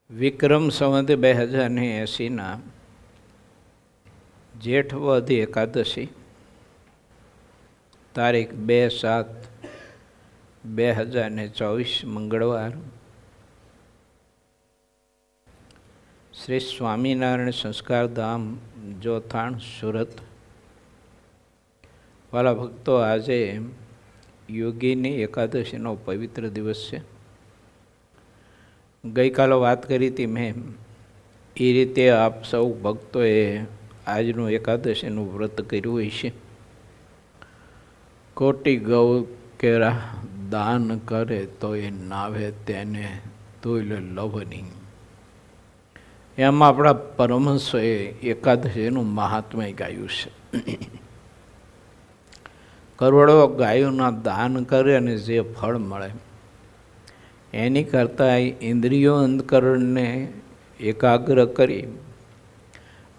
વિક્રમ સંવત 2080 જેઠ વદ એકાદશી તારીખ 2/7/2024 મંગળવાર શ્રી સ્વામિનારાયણ સંસ્કાર ધામ જોથાણ સુરત. વાલા ભક્તો, આજે યોગીની એકાદશીનો પવિત્ર દિવસ છે. ગઈકાલે વાત કરી હતી મેં એ રીતે આપ સૌ ભક્તોએ આજનું એકાદશીનું વ્રત કર્યું હોય છે. કોટી ગૌ કેરા દાન કરે તો એ નાવે તેને તુલ લવની. એમાં આપણા પરમહંસોએ એકાદશીનું મહાત્મય ગાયું છે. કરોડો ગાયોના દાન કરે અને જે ફળ મળે એની કરતાં ઇન્દ્રિયો અંતકરણને એકાગ્ર કરી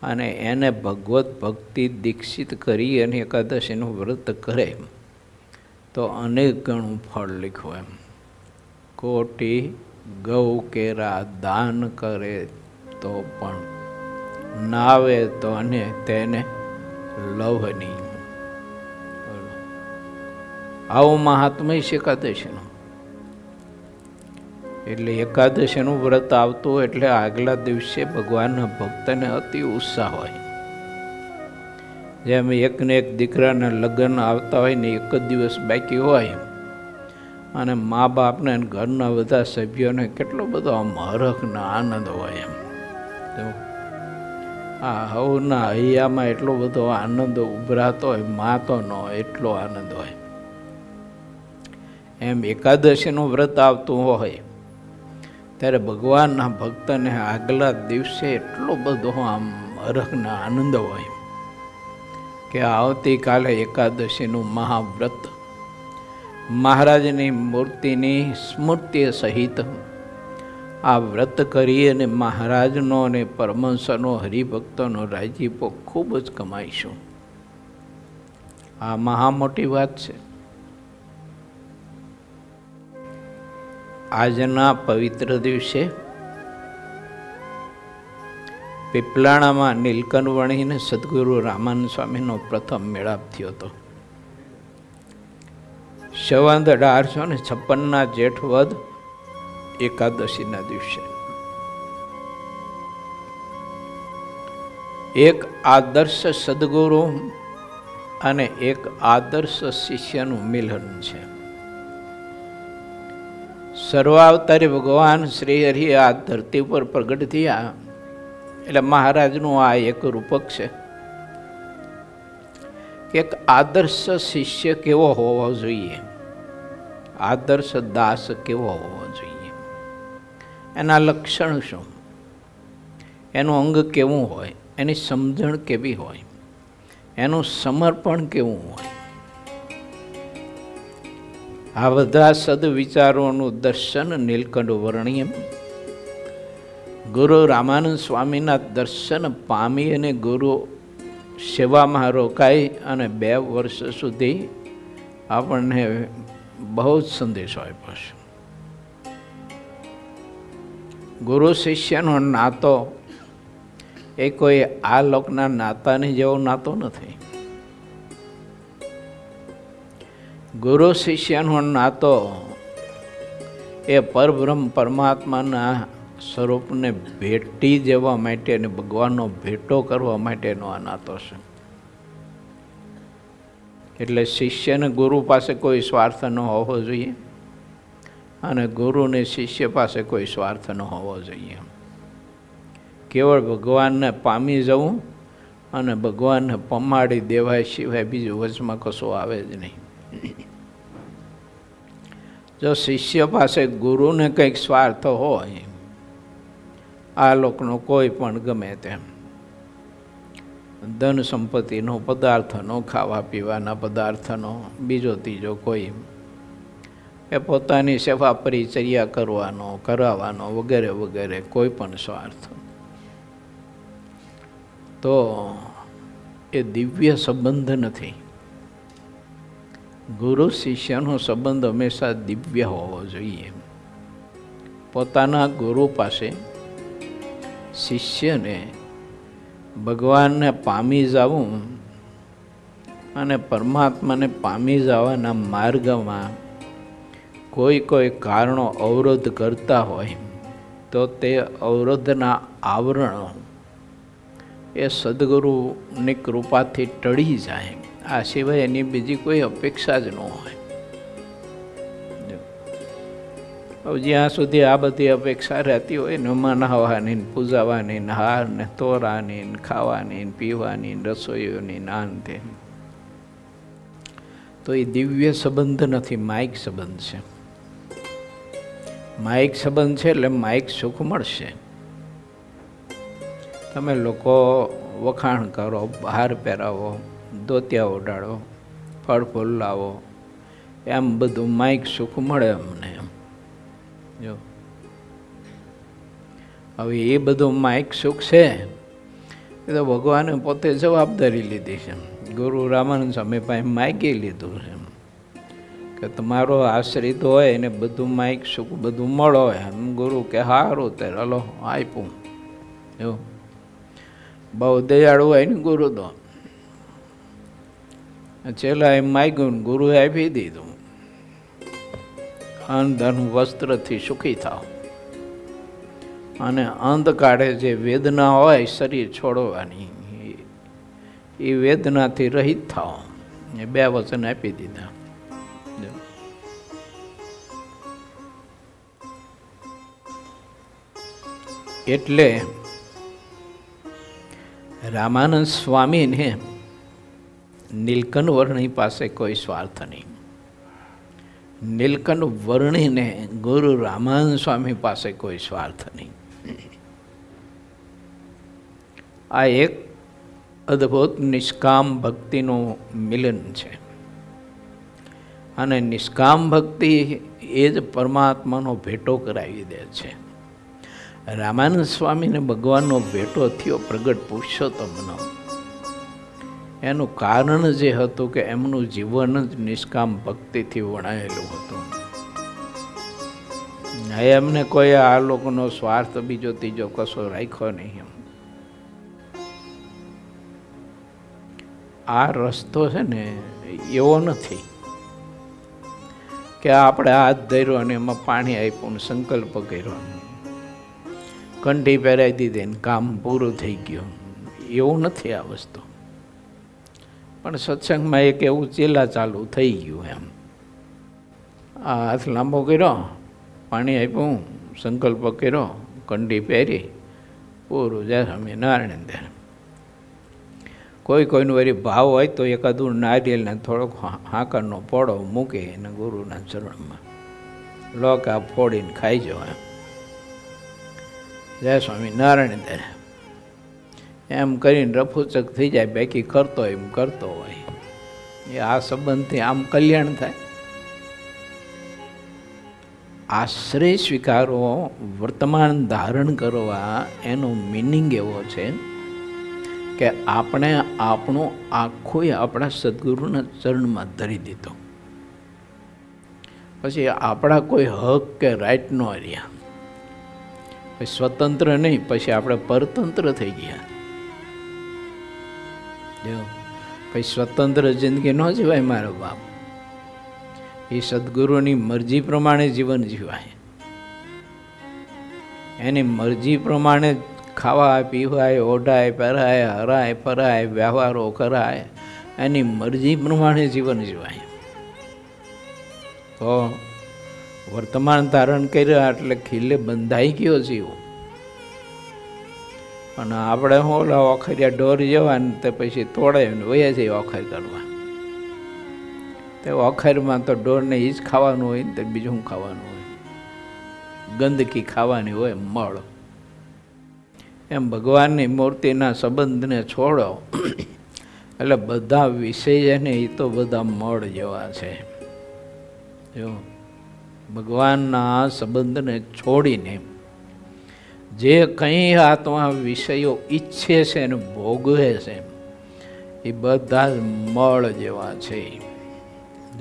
અને એને ભગવત ભક્તિ દીક્ષિત કરી અને એકાદશીનું વ્રત કરે તો અનેક ગણું ફળ લીખવું. એમ કોટી ગૌ કેરા દાન કરે તો પણ નાવે તો અને તેને લવની. આવું મહાત્મય છે એકાદશીનું. એટલે એકાદશીનું વ્રત આવતું એટલે આગલા દિવસે ભગવાનના ભક્તને અતિ ઉત્સાહ હોય. જેમ એકને એક દીકરાના લગ્ન આવતા હોય ને એક જ દિવસ બાકી હોય અને મા બાપને ઘરના બધા સભ્યોને કેટલો બધો આમ હરખના આનંદ હોય. એમ તો આ હવના હૈયામાં એટલો બધો આનંદ ઉભરાતો હોય, મા તો ન હોય એટલો આનંદ હોય. એમ એકાદશીનું વ્રત આવતું હોય ત્યારે ભગવાનના ભક્તને આગલા દિવસે એટલો બધો આમ હરખના આનંદ હોય કે આવતીકાલે એકાદશીનું મહાવ્રત મહારાજની મૂર્તિની સ્મૃતિ સહિત આ વ્રત કરી અને મહારાજનો અને પરમહંસનો હરિભક્તોનો રાજીપો ખૂબ જ કમાઈશું. આ મહા મોટી વાત છે. આજના પવિત્ર દિવસે પીપલાણામાં નીલકંઠ વણીને સદગુરુ રામાનંદ સ્વામીનો પ્રથમ મેળાપ થયો હતો. સંવત 1856 જેઠ વદ એકાદશીના દિવસે એક આદર્શ સદગુરુ અને એક આદર્શ શિષ્યનું મિલન છે. સર્વાવતારી ભગવાન શ્રી હરિ આ ધરતી પર પ્રગટ થયા એટલે મહારાજનું આ એક રૂપક છે કે એક આદર્શ શિષ્ય કેવો હોવો જોઈએ, આદર્શ દાસ કેવો હોવો જોઈએ, એના લક્ષણ શું, એનું અંગ કેવું હોય, એની સમજણ કેવી હોય, એનું સમર્પણ કેવું હોય. આ બધા સદવિચારોનું દર્શન નીલકંઠ વર્ણિય ગુરુ રામાનંદ સ્વામીના દર્શન પામી અને ગુરુ સેવામાં રોકાઈ અને 2 વર્ષ સુધી આપણને બહુ જ સંદેશો આપ્યો છે. ગુરુ શિષ્યનો નાતો એ કોઈ આ લોકના નાતાની જેવો નાતો નથી. ગુરુ શિષ્યનો નાતો એ પરબ્રહ્મ પરમાત્માના સ્વરૂપને ભેટી જવા માટે અને ભગવાનનો ભેટો કરવા માટેનો આ નાતો છે. એટલે શિષ્યને ગુરુ પાસે કોઈ સ્વાર્થ ન હોવો જોઈએ અને ગુરુને શિષ્ય પાસે કોઈ સ્વાર્થ ન હોવો જોઈએ. કેવળ ભગવાનને પામી જવું અને ભગવાનને પમાડી દેવાય સિવાય બીજું વચમાં કશું આવે જ નહીં. જો શિષ્ય પાસે ગુરુને કંઈક સ્વાર્થ હોય, આ લોકનો કોઈ પણ ગમે તેમ ધન સંપત્તિનો, પદાર્થનો, ખાવા પીવાના પદાર્થનો, બીજો ત્રીજો કોઈ એ પોતાની સેવા પરિચર્યા કરાવવાનો વગેરે વગેરે કોઈ પણ સ્વાર્થ, તો એ દિવ્ય સંબંધ નથી. ગુરુ શિષ્યનો સંબંધ હંમેશા દિવ્ય હોવો જોઈએ. પોતાના ગુરુ પાસે શિષ્યને ભગવાનને પામી જવું અને પરમાત્માને પામી જવાના માર્ગમાં કોઈ કારણો અવરોધ કરતા હોય તો તે અવરોધના આવરણો એ સદગુરુની કૃપાથી ટળી જાય. આ સિવાય એની બીજી કોઈ અપેક્ષા જ ન હોય. જ્યાં સુધી આ બધી અપેક્ષા રહેતી હોય ને મનાવવાની, પૂજાવાની, હાર ને તોરાની, ખાવાની, પીવાની, રસોઈઓની નાનતે, તો એ દિવ્ય સંબંધ નથી, માયિક સંબંધ છે. માયિક સંબંધ છે એટલે માયિક સુખ મળશે. તમે લોકો વખાણ કરો, બહાર પહેરાવો, ધોતિયા ઓઢાડો, ફળ ફૂલ લાવો, એમ બધું માયિક સુખ મળે અમને. જો હવે એ બધું માયિક સુખ છે એ તો ભગવાને પોતે જવાબદારી લીધી છે. ગુરુ રામાનંદ સ્વામી પાસે માગી લીધું છે કે તમારો આશ્રિત હોય એને બધું માયિક સુખ બધું મળો. એમ ગુરુ કે સારું ત્યારે હલો આપ્યું. એવું બહુ દયાળુ હોય ને ગુરુ તો છેલ્લા એમ માગ્યું ને ગુરુએ આપી દીધું. અન્ન ધન વસ્ત્રથી સુખી થાવ અને અંધકાળે જે વેદના હોય શરીર છોડવાની એ વેદનાથી રહિત થાવ. એ 2 વચન આપી દીધા. એટલે રામાનંદ સ્વામીને નીલકંઠ વર્ણી પાસે કોઈ સ્વાર્થ નહીં. નીલકંઠ વર્ણીને ગુરુ રામાનંદ સ્વામી પાસે કોઈ સ્વાર્થ નહીં. આ એક અદ્ભુત નિષ્કામ ભક્તિનું મિલન છે. અને નિષ્કામ ભક્તિ એ જ પરમાત્માનો ભેટો કરાવી દે છે. રામાનંદ સ્વામીને ભગવાનનો ભેટો થયો પ્રગટ પુરુષોત્તમનો. એનું કારણ જે હતું કે એમનું જીવન જ નિષ્કામ ભક્તિથી વણાયેલું હતું. એમને કોઈ આ લોકોનો સ્વાર્થ બીજો ત્રીજો કશો રાખ્યો નહીં. આ રસ્તો છે ને એવો નથી કે આપણે હાથ ધર્યો અને એમાં પાણી આપ્યું ને સંકલ્પ કર્યો, કંઠી પહેરાવી દીધી ને કામ પૂરું થઈ ગયું. એવું નથી આ વસ્તુ. પણ સત્સંગમાં એક એવું ચેલા ચાલુ થઈ ગયું. એમ આ હાથ લાંબો કર્યો, પાણી આપ્યું, સંકલ્પ કર્યો, કંઠી પહેરી, પૂરું. જય સ્વામિનારાયણ. ત્યાં કોઈનું વળી ભાવ હોય તો એકાદું નારિયેલને થોડોક હાંકરનો પોળો મૂકી અને ગુરુના ચરણમાં લોક આ ફોડીને ખાઈ જવા. જય સ્વામિનારાયણ. ત્યારે એમ કરીને રફુચક થઈ જાય. બાકી કરતો એમ કરતો હોય. એ આ સંબંધથી આમ કલ્યાણ થાય. આશ્રય સ્વીકારવો, વર્તમાન ધારણ કરવા, એનો મિનિંગ એવો છે કે આપણે આપણું આખું આપણા સદગુરુના ચરણમાં ધરી દીધો. પછી આપણા કોઈ હક કે રાઈટ ન રહ્યા. પછી સ્વતંત્ર નહીં, પછી આપણે પરતંત્ર થઈ ગયા. પછી સ્વતંત્ર જિંદગી ન જીવાય મારો બાપ. એ સદગુરુની મરજી પ્રમાણે જીવન જીવાય. એની મરજી પ્રમાણે ખાવા પીવાય, ઓઢાય, પહેરાય, હરાય, ફરાય, વ્યવહારો કરાય. એની મરજી પ્રમાણે જીવન જીવાય. તો વર્તમાન ધારણ કર્યા એટલે ખીલે બંધાઈ ગયો જીવ. અને આપણે હું ઓલા ઓખરિયા ઢોર જેવા ને તે પછી તોડે ને વયા જઈએ ઓખર કરવા. તે ઓખરમાં તો ઢોરને એ જ ખાવાનું હોય ને તે બીજું ખાવાનું હોય, ગંદકી ખાવાની હોય, મળ. એમ ભગવાનની મૂર્તિના સંબંધને છોડો એટલે બધા વિષય છે ને એ તો બધા મળ જેવા છે. જો ભગવાનના સંબંધને છોડીને જે કંઈ આત્મા વિષયો ઈચ્છે છે ને ભોગવે છે એ બધા જ મળ જેવા છે.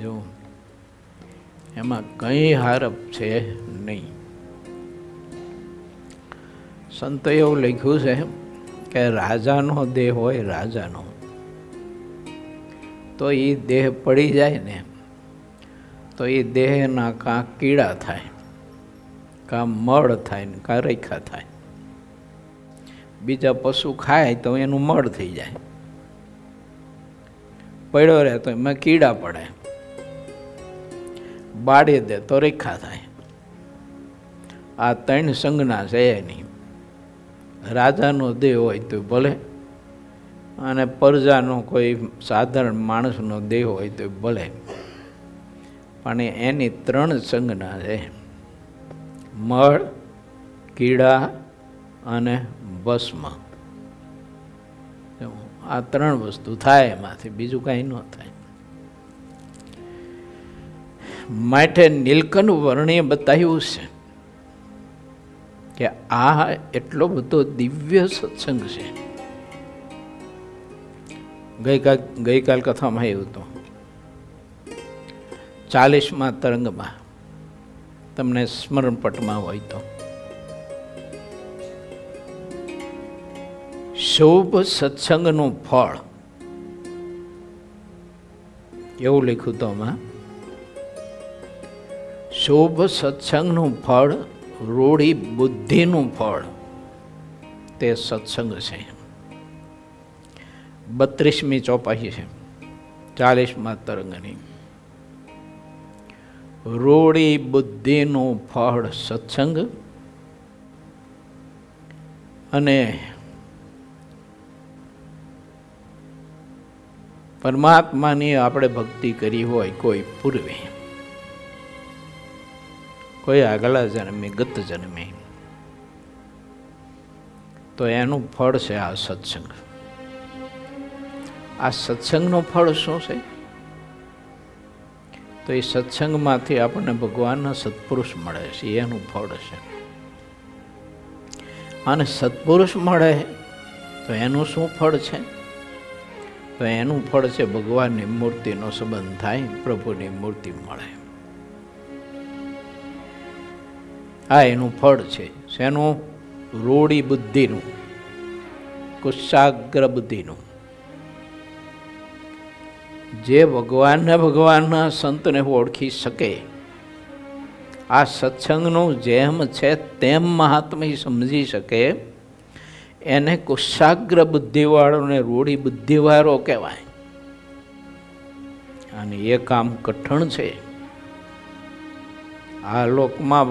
જો એમાં કંઈ હારપ છે નહીં. સંતો એવું લખ્યું છે કે રાજાનો દેહ હોય, રાજાનો, તો એ દેહ પડી જાય ને તો એ દેહના કાં કીડા થાય, કાં મળ થાય ને કાં રેખા થાય. બીજા પશુ ખાય તો એનું મળ થઈ જાય, પડ્યો રહે તો એમાં કીડા પડે, બાળી દે તો રેખા થાય. આ ત્રણ સંજ્ઞા છે એની. રાજાનો દેહ હોય તો ભલે, અને પ્રજાનો કોઈ સાધારણ માણસનો દેહ હોય તો ભલે, પણ એની ત્રણ સંજ્ઞા છે: મળ, કીડા અને ભસ્મ. આ ત્રણ વસ્તુ થાય એમાંથી, બીજું કાંઈ ન થાય. માટે નીલકંઠ વર્ણીએ બતાવ્યું છે કે આ એટલો બધો દિવ્ય સત્સંગ છે. ગઈકાલ કથામાં એવું હતું, 40મા તરંગમાં, તમને સ્મરણપટમાં હોય તો, શુભ સત્સંગનું ફળ એવું લખ્યું હતું આમાં. શુભ સત્સંગનું ફળ, રૂઢી બુદ્ધિનું ફળ, તે સત્સંગ છે. 32મી ચોપાઈ છે 40મા તરંગની. રૂઢી બુદ્ધિનું ફળ સત્સંગ, અને પરમાત્માની આપણે ભક્તિ કરી હોય કોઈ પૂર્વે, કોઈ આગલા જન્મે, ગત જન્મે, તો એનું ફળ છે આ સત્સંગ. આ સત્સંગનું ફળ શું છે? તો એ સત્સંગમાંથી આપણને ભગવાનના સત્પુરુષ મળે છે, એનું ફળ છે. અને સત્પુરુષ મળે તો એનું શું ફળ છે? તો એનું ફળ છે ભગવાનની મૂર્તિનો સંબંધ થાય, પ્રભુની મૂર્તિ મળે. આ એનું ફળ છે. શેનું? રૂઢી બુદ્ધિનું, કુશાગ્ર બુદ્ધિનું. જે ભગવાનના સંતને ઓળખી શકે, આ સત્સંગનું જેમ છે તેમ મહાત્મ્ય સમજી શકે, એને કુશાગ્ર બુદ્ધિવાળો ને રૂઢી બુદ્ધિવાળો કહેવાય. અને એ કામ કઠણ છે. આ લોકમાં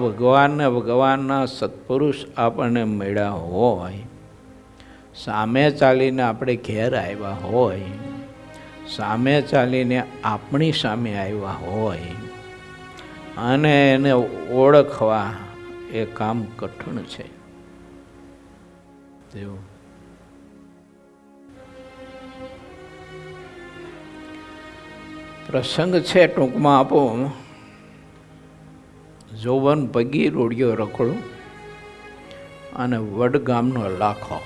ભગવાનના સત્પુરુષ આપણને મળ્યા હોય, સામે ચાલીને આપણે ઘેર આવ્યા હોય, સામે ચાલીને આપણી સામે આવ્યા હોય, અને એને ઓળખવા એ કામ કઠણ છે. પ્રસંગ છે, ટૂંકમાં આપો. જોવન પગી રોડિયો રખડું અને વડગામનો લાખો,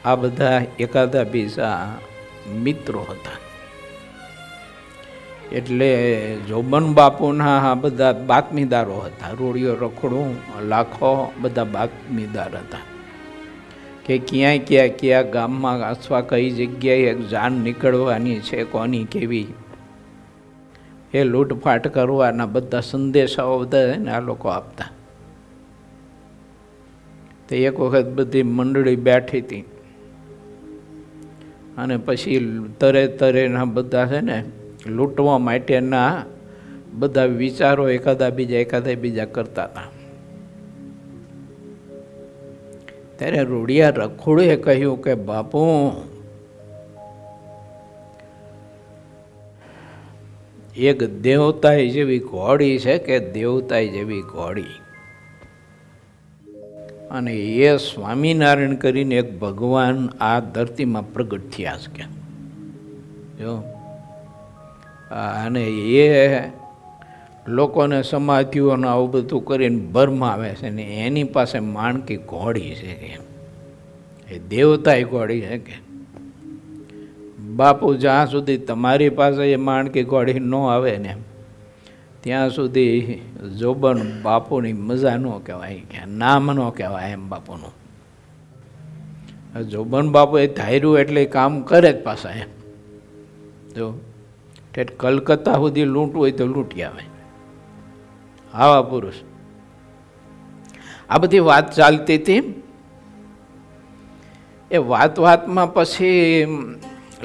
આ બધા એકાદા બીજા મિત્રો હતા. એટલે જોબન બાપુના આ બધા બાતમીદારો હતા. રોડિયો રખડું, લાખો બધા બાતમીદાર હતા કે ક્યાં ગામમાં અથવા કઈ જગ્યાએ એક જાન નીકળવાની છે, કોની કેવી, એ લૂંટફાટ કરવાના બધા સંદેશાઓ બધા ને આ લોકો આપતા. તો એક વખત બધી મંડળી બેઠી હતી, અને પછી તરેના બધા છે ને લૂંટવા માટેના બધા વિચારો એકાદા બીજા કરતા હતા. ત્યારે રોડિયા રખોડે કહ્યું કે બાપુ, એક દેવતાઈ જેવી ઘોડી છે, કે દેવતાઈ જેવી ઘોડી, અને એ સ્વામિનારાયણ કરીને એક ભગવાન આ ધરતીમાં પ્રગટ થયા છે કે જો, અને એ લોકોને સમાધિઓને આવું બધું કરીને ભરમાવે છે, ને એની પાસે માણકી ઘોડી છે કે એ દેવતાઈ ઘોડી છે કે. બાપુ, જ્યાં સુધી તમારી પાસે એ માણકી ઘોડી ન આવે ને ત્યાં સુધી જોબન બાપુની મજા ન કહેવાય, કે નામ ન કહેવાય એમ બાપુનું. જોબન બાપુ એ ધાર્યું એટલે કામ કરે જ પાછા એમ. જો ઠેઠ કલકત્તા સુધી લૂંટવું હોય તો લૂંટી આવે, આવા પુરુષ. આ બધી વાત ચાલતી હતી. એ વાતમાં પછી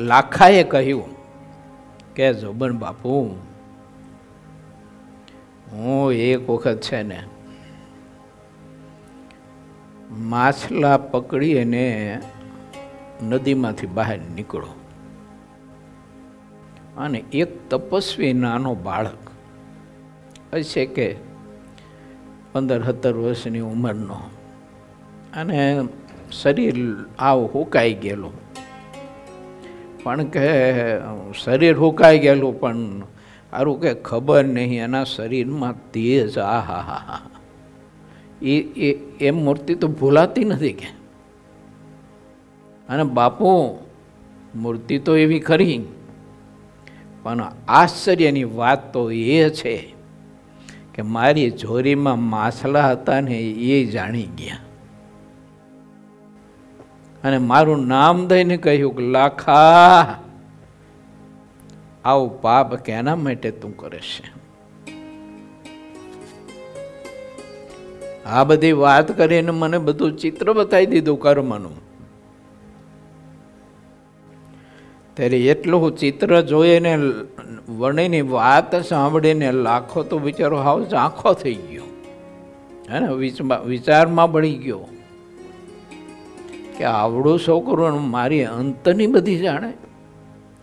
લાખાએ કહ્યું કે જોબન બાપુ, હું એક વખત છે ને માછલા પકડી અને નદીમાંથી બહાર નીકળો, અને એક તપસ્વી નાનો બાળક હશે કે 15-17 વર્ષની ઉંમરનો, અને શરીર આવ હુકાઈ ગયેલું, પણ કે શરીર હુકાઈ ગયેલું પણ સારું કે ખબર નહીં એના શરીરમાં તેજ, આ હા હા હા, એ મૂર્તિ તો ભૂલાતી નથી કે. અને બાપુ મૂર્તિ તો એવી ખરી, પણ આશ્ચર્યની વાત તો એ છે કે મારી જોરીમાં માછલા હતા ને એ જાણી ગયા, અને મારું નામ દઈને કહ્યું કે લાખા, આવું પાપ કેના માટે તું કરે છે? આ બધી વાત કરીને મને બધું ચિત્ર બતાવી દીધું કર્મનું. ત્યારે એટલું ચિત્ર જોઈને વર્ણિની વાત સાંભળીને લાખો તો બિચારો હાવ ઝાંખો થઈ ગયો, હે ને, વિચારમાં પડી ગયો કે આવડું છોકરું મારી અંતની બધી જાણે.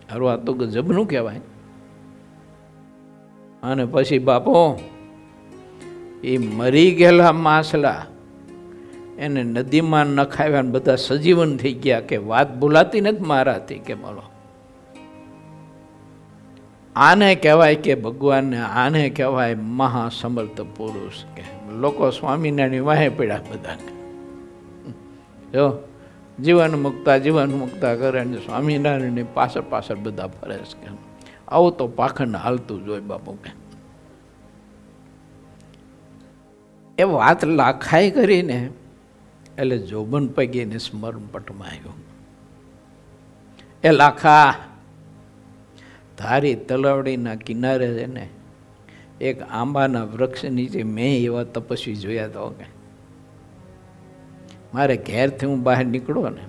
હારું, આ તો ગજબનું કહેવાય. અને પછી બાપો એ મરી ગયેલા માછલા એને નદીમાં નખાવ્યા, બધા સજીવન થઈ ગયા, કે વાત ભૂલાતી નથી મારાથી. કે બોલો, આને કહેવાય કે ભગવાનને, આને કહેવાય મહાસમર્થ પુરુષ. કે લોકો સ્વામિનારાયણ વાહે પડ્યા બધા, જો જીવન મુક્તા કરે ને સ્વામિનારાયણની પાછળ બધા ફરે છે. આવું તો પાખંડ હાલતું જોઈ બાપુ કે. એ વાત લાખાઈ કરીને એટલે જોબન પગીને સ્મરણ પટમાં આવ્યું. એ લાખા, ધારી તલાવડીના કિનારે છે ને એક આંબાના વૃક્ષ નીચે મેં એવા તપસ્વી જોયા તો કે મારે ઘેરથી હું બહાર નીકળો ને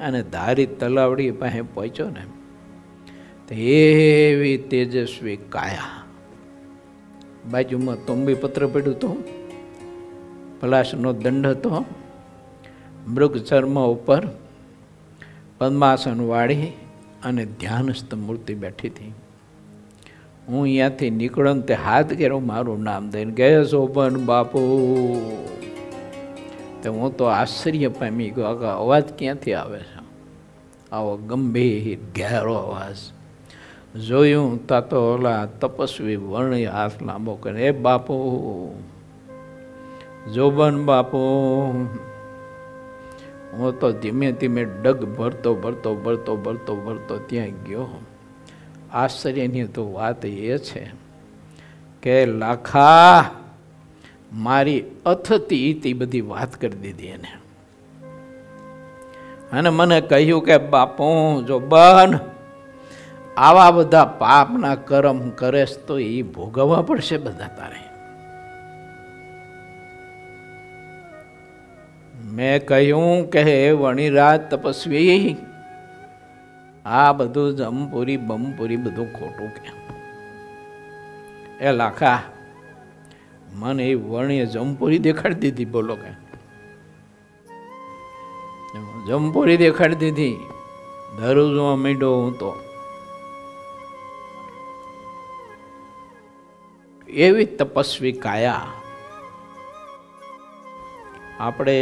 અને ધારી તલાવડી પાસે પહોંચ્યો ને તો એવી તેજસ્વી કાયા, બાજુમાં તોંબી પત્ર પડ્યું હતું, પલાશનો દંડ હતો, મૃગ ચર્મ ઉપર પદ્માસન વાળી અને ધ્યાનસ્થ મૂર્તિ બેઠી હતી. હું અહીંયાથી નીકળ્યો ને તે હાથ ઘેરો મારું નામ દઈને ગયા જોબન બાપુ. તો હું તો આશ્ચર્ય પામી ગયો, આ અવાજ ક્યાંથી આવે છે, આવો ગંભીર ઘેરો અવાજ. જોયું તા તો ઓલા તપસ્વી વર્ણી હાથ લાંબો કરે, એ બાપુ, જોબન બાપુ. હું તો ધીમે ધીમે ડગ ભરતો ત્યાં ગયો. આશ્ચર્યની તો વાત એ છે કે લાખા મારી અથતી ઈતી બધી વાત કરી દીધી એને, અને મને કહ્યું કે બાપુ જોબન, આવા બધા પાપના કર્મ કરેશ તો એ ભોગવવા પડશે બધા તારે. મેં કહ્યું કે હે વણિરાજ તપસ્વી, આ બધું જમપુરી બમપુરી બધું ખોટું કે. એ લાખા, મને એ વર્ણીએ જમપુરી દેખાડી દીધી. બોલો કે જમપુરી દેખાડી દીધી. ધરું જોવા માંડ્યો હું તો. એવી તપસ્વી કાયા આપણે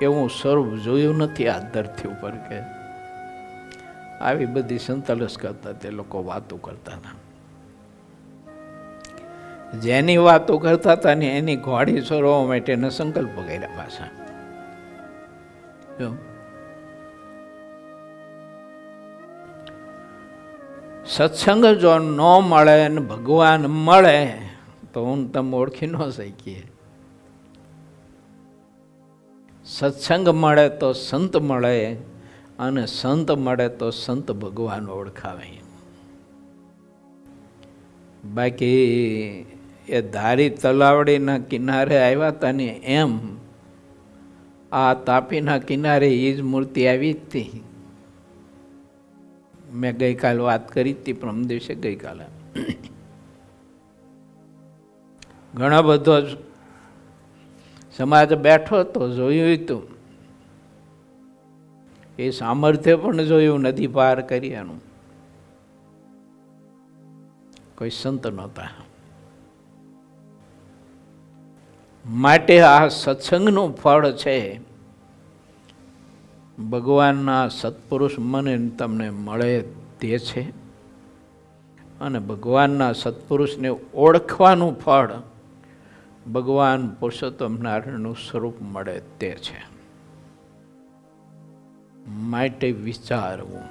એવું સ્વરૂપ જોયું નથી આ ધરતી ઉપર કે આવી બધી સંતલસ કરતા તે લોકો વાતો કરતા હતા. જેની વાતો કરતા હતા ને એની ઘોડી છોડવા માટેનો સંકલ્પ કર્યા પાછા. સત્સંગ જો ન મળે ને ભગવાન મળે તો હું તમે ઓળખી ન શકીએ. સત્સંગ મળે તો સંત મળે, અને સંત મળે તો સંત ભગવાન ઓળખાવે. બાકી એ ધારી તલાવડીના કિનારે આવ્યા હતા ને એમ આ તાપીના કિનારે એ જ મૂર્તિ આવી હતી. મેં ગઈકાલે વાત કરી હતી, પરમ દિવસે ગઈકાલે ઘણો બધો સમાજ બેઠો હતો, જોયું હતું. એ સામર્થ્ય પણ જોયું નદી પાર કરી એનું. કોઈ સંત નહોતા. માટે આ સત્સંગનું ફળ છે. ભગવાનના સત્પુરુષ મને તમને મળે તે છે, અને ભગવાનના સત્પુરુષને ઓળખવાનું ફળ ભગવાન પુરુષોત્તમ નારાયણનું સ્વરૂપ મળે તે છે. માટે વિચારવું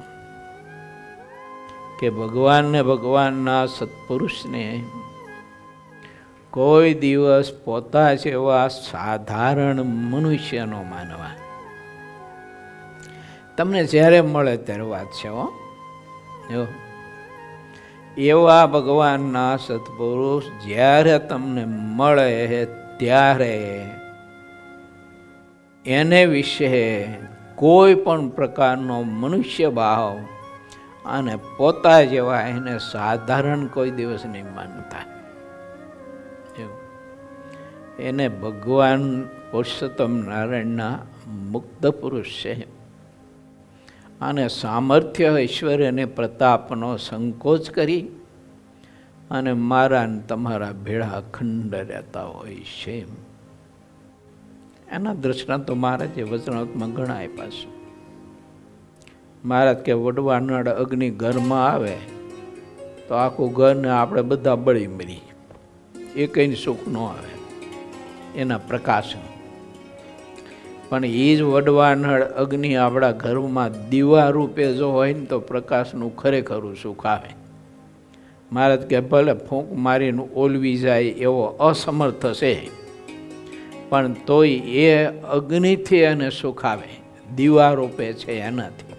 કે ભગવાનને ભગવાનના સત્પુરુષને કોઈ દિવસ પોતા જેવા સાધારણ મનુષ્યનો માનવા. તમને જ્યારે મળે ત્યારે વાત છે હો. એવા ભગવાનના સત્પુરુષ જ્યારે તમને મળે ત્યારે એને વિશે કોઈ પણ પ્રકારનો મનુષ્ય ભાવ અને પોતા જેવા એને સાધારણ કોઈ દિવસ નહીં માનતા. એને ભગવાન પુરુષોત્તમ નારાયણના મુક્ત પુરુષ છે, અને સામર્થ્ય ઐશ્વર્ય અને પ્રતાપનો સંકોચ કરી અને મારા ને તમારા ભેળા અખંડ રહેતા હોય છે. એના દ્રષ્ટાંતો મહારાજે વચનામૃતમાં ઘણા આપ્યા છે. મહારાજ કે વડવાનળ અગ્નિ ઘરમાં આવે તો આખું ઘરને આપણે બધા બળી મરી, એ કંઈ સુખ ન આવે એના પ્રકાશનું. પણ એ જ વડવાનળ અગ્નિ આપણા ઘરમાં દીવા રૂપે જો હોય ને તો પ્રકાશનું ખરેખરું સુખ આવે. મહારાજ કે ભલે ફૂંક મારીને ઓલવી જાય એવો અસમર્થ છે, પણ તોય એ અગ્નિથી એને સુખ આવે, દીવા રૂપે છે એનાથી.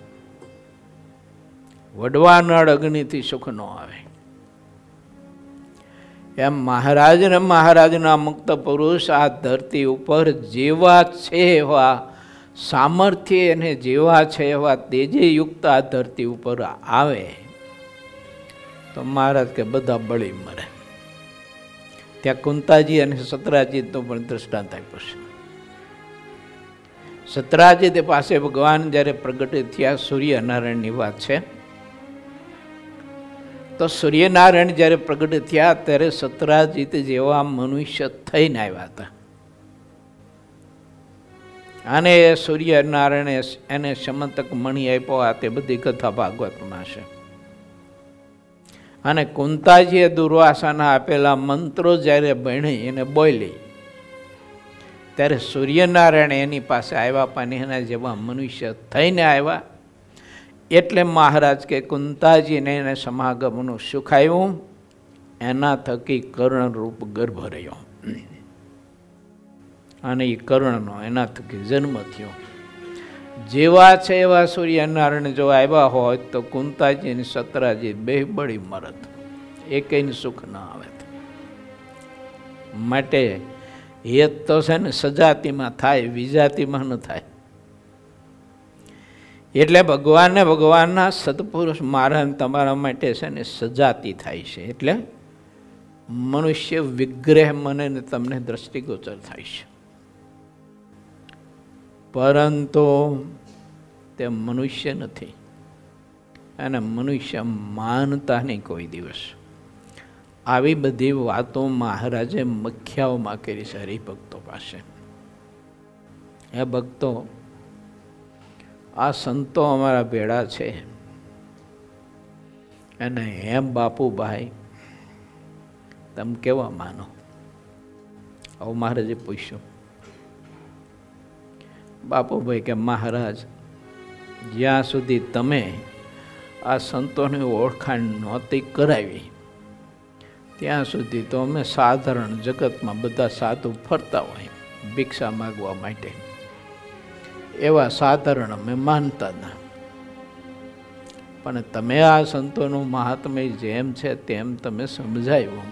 વડવાનળ અગ્નિથી સુખ ન આવે. એમ મહારાજને મહારાજના મુક્ત પુરુષ આ ધરતી ઉપર જેવા છે એવા સામર્થ્ય અને જેવા છે એવા તેજે યુક્ત આ ધરતી ઉપર આવે તો મહારાજ કે બધા બળી મરે. ત્યાં કુંતાજી અને સતરાજીતનું પણ દ્રષ્ટાંત આપ્યું છે. સતરાજીત પાસે ભગવાન જ્યારે પ્રગટ થયા, સૂર્યનારાયણની વાત છે, તો સૂર્યનારાયણ જ્યારે પ્રગટ થયા ત્યારે સતરાજીત જેવા મનુષ્ય થઈને આવ્યા હતા. અને સૂર્યનારાયણે એને સમંતક મણી આપ્યો. આ તે બધી કથા ભાગવતમાં છે. અને કુંતાજીએ દુર્વાસાના આપેલા મંત્રો જ્યારે ભણી એને બોલી ત્યારે સૂર્યનારાયણ એની પાસે આવ્યા, પણ એના જેવા મનુષ્ય થઈને આવ્યા. એટલે મહારાજ કે કુંતાજીને એને સમાગમનું સુખ આવ્યું, એના થકી કર્ણરૂપ ગર્ભ રહ્યો, અને એ કર્ણનો એના થકી જન્મ થયો. જેવા છે એવા સૂર્યનારાયણ જો આવ્યા હોય તો કુંતાજી અને સતરાજી બે બળી મરત, એકેયને સુખ ન આવે. માટે હેત તો છે ને સજાતિમાં થાય, વિજાતિમાં ન થાય. એટલે ભગવાનને ભગવાનના સત્પુરુષ મારા તમારા માટે છે ને સજાતિ થાય છે. એટલે મનુષ્ય વિગ્રહ મને ને તમને દ્રષ્ટિગોચર થાય છે, પરંતુ તે મનુષ્ય નથી. અને મનુષ્ય માનતા નહીં કોઈ દિવસ. આવી બધી વાતો મહારાજે મખ્યાઓમાં કરી છે હરિભક્તો પાસે. એ ભક્તો, આ સંતો અમારા ભેળા છે, અને એમ બાપુભાઈ તમે કેવા માનો? આવું મહારાજે પૂછ્યું. બાપુભાઈ કે મહારાજ, જ્યાં સુધી તમે આ સંતોની ઓળખાણ નહોતી કરાવી ત્યાં સુધી તો અમે સાધારણ જગતમાં બધા સાધુ ફરતા હોય ભિક્ષા માગવા માટે, એવા સાધારણ અમે માનતા હતા. પણ તમે આ સંતોનું મહાત્મ્ય જેમ છે તેમ તમે સમજાવ્યું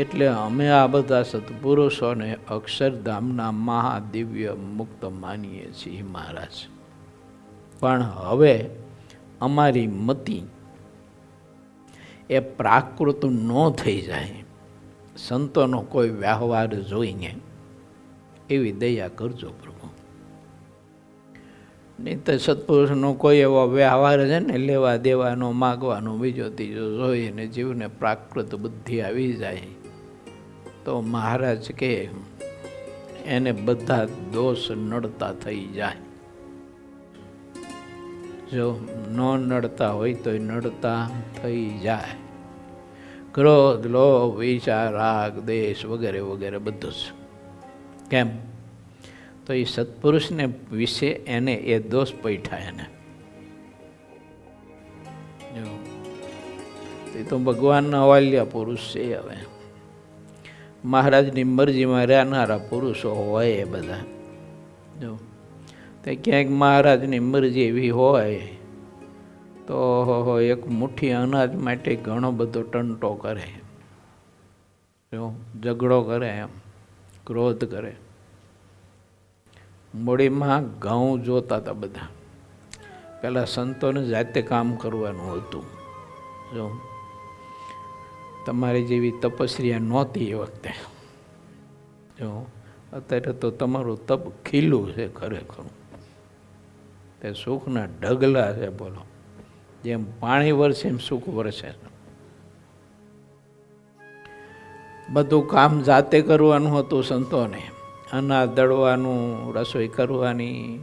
એટલે અમે આ બધા સત્પુરુષોને અક્ષરધામના મહાદિવ્ય મુક્ત માનીએ છીએ મહારાજ. પણ હવે અમારી મતિ એ પ્રાકૃત ન થઈ જાય, સંતોનો કોઈ વ્યવહાર જોઈને એવી દયા કરજો પ્રભુ. નહીં તો સત્પુરુષનો કોઈ એવો વ્યવહાર છે ને લેવા દેવાનો માગવાનો બીજો ત્રીજો જોઈને જીવને પ્રાકૃત બુદ્ધિ આવી જાય તો મહારાજ કે એને બધા દોષ નડતા થઈ જાય. જો ન નડતા હોય તો નડતા થઈ જાય. ક્રોધ, લોભ, ઈચ્છા, રાગ, દેશ વગેરે વગેરે બધું જ. કેમ? તો એ સત્પુરુષને વિશે એને એ દોષ પૈઠા એને. એ તો ભગવાનના વાલ્યા પુરુષ છે. હવે મહારાજની મરજીમાં રહેનારા પુરુષો હોય એ બધા. જો તે ક્યાંક મહારાજની મરજી એવી હોય તો એક મુઠ્ઠી અનાજ માટે ઘણો બધો ટંટો કરે, જો ઝઘડો કરે, એમ ક્રોધ કરે. મૂડીમાં ઘઉં જોતા હતા બધા. પહેલાં સંતોને જાતે કામ કરવાનું હતું. જો તમારી જેવી તપસ્યા નહોતી એ વખતે. જો અત્યારે તો તમારું તપ ખીલું છે ખરેખર. તે સુખના ઢગલા છે. બોલો, જેમ પાણી વરસે એમ સુખ વરસે. બધું કામ જાતે કરવાનું હતું સંતોને. અનાજ દળવાનું, રસોઈ કરવાની,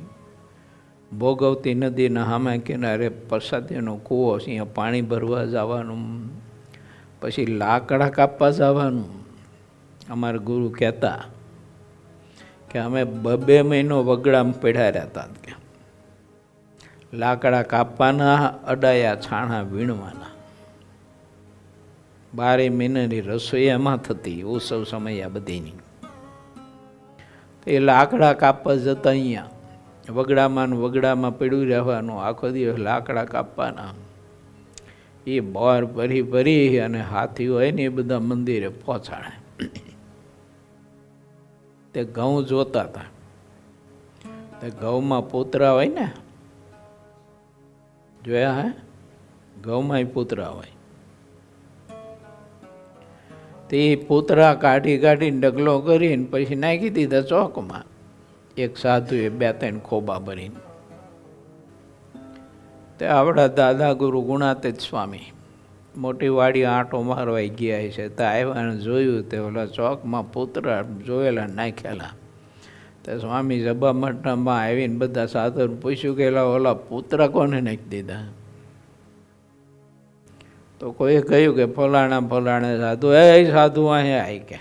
ભોગવતી નદીના સામે કિનારે પ્રસાદીનો કૂવો અહીંયા પાણી ભરવા જવાનું, પછી લાકડા કાપવા જવાનું. અમારા ગુરુ કહેતા કે અમે 2 મહિનો વગડામાં પડ્યા રહેતા કે લાકડા કાપવાના, અડાયા છાણા વીણવાના. 12 મહિનાની રસોઈ એમાં થતી. ઉત્સવ સમય આ બધીની. એ લાકડા કાપવા જતા અહીંયા વગડામાં પડ્યું રહેવાનું. આખો દિવસ લાકડા કાપવાના. એ બોર ભરી અને હાથી હોય ને એ બધા મંદિરે પહોંચાડે. તે ઘઉં જોતા હતા. તે ઘઉંમાં પૂતરા હોય ને, જોયા હે? ઘઉંમાં પૂતરા હોય. તે પૂતરા કાઢીને ડગલો કરીને પછી નાખી દીધા ચોકમાં. એક સાધુએ 2-3 ખોબા ભરીને. તે આપણા દાદા ગુરુ ગુણાતીત સ્વામી મોટી વાડી આંટો મારવા ગયા છે. તે આવ્યા જોયું તે ઓલા ચોકમાં પૂતરા જોયેલા નાખેલા. તે સ્વામી જબા મઠમાં આવીને બધા સાધુને પૂછ્યું કે ઓલા પૂતરા કોને નાખી દીધા? તો કોઈ કહ્યું કે ફલાણા સાધુ. એ સાધુ અહીંયા આવી કે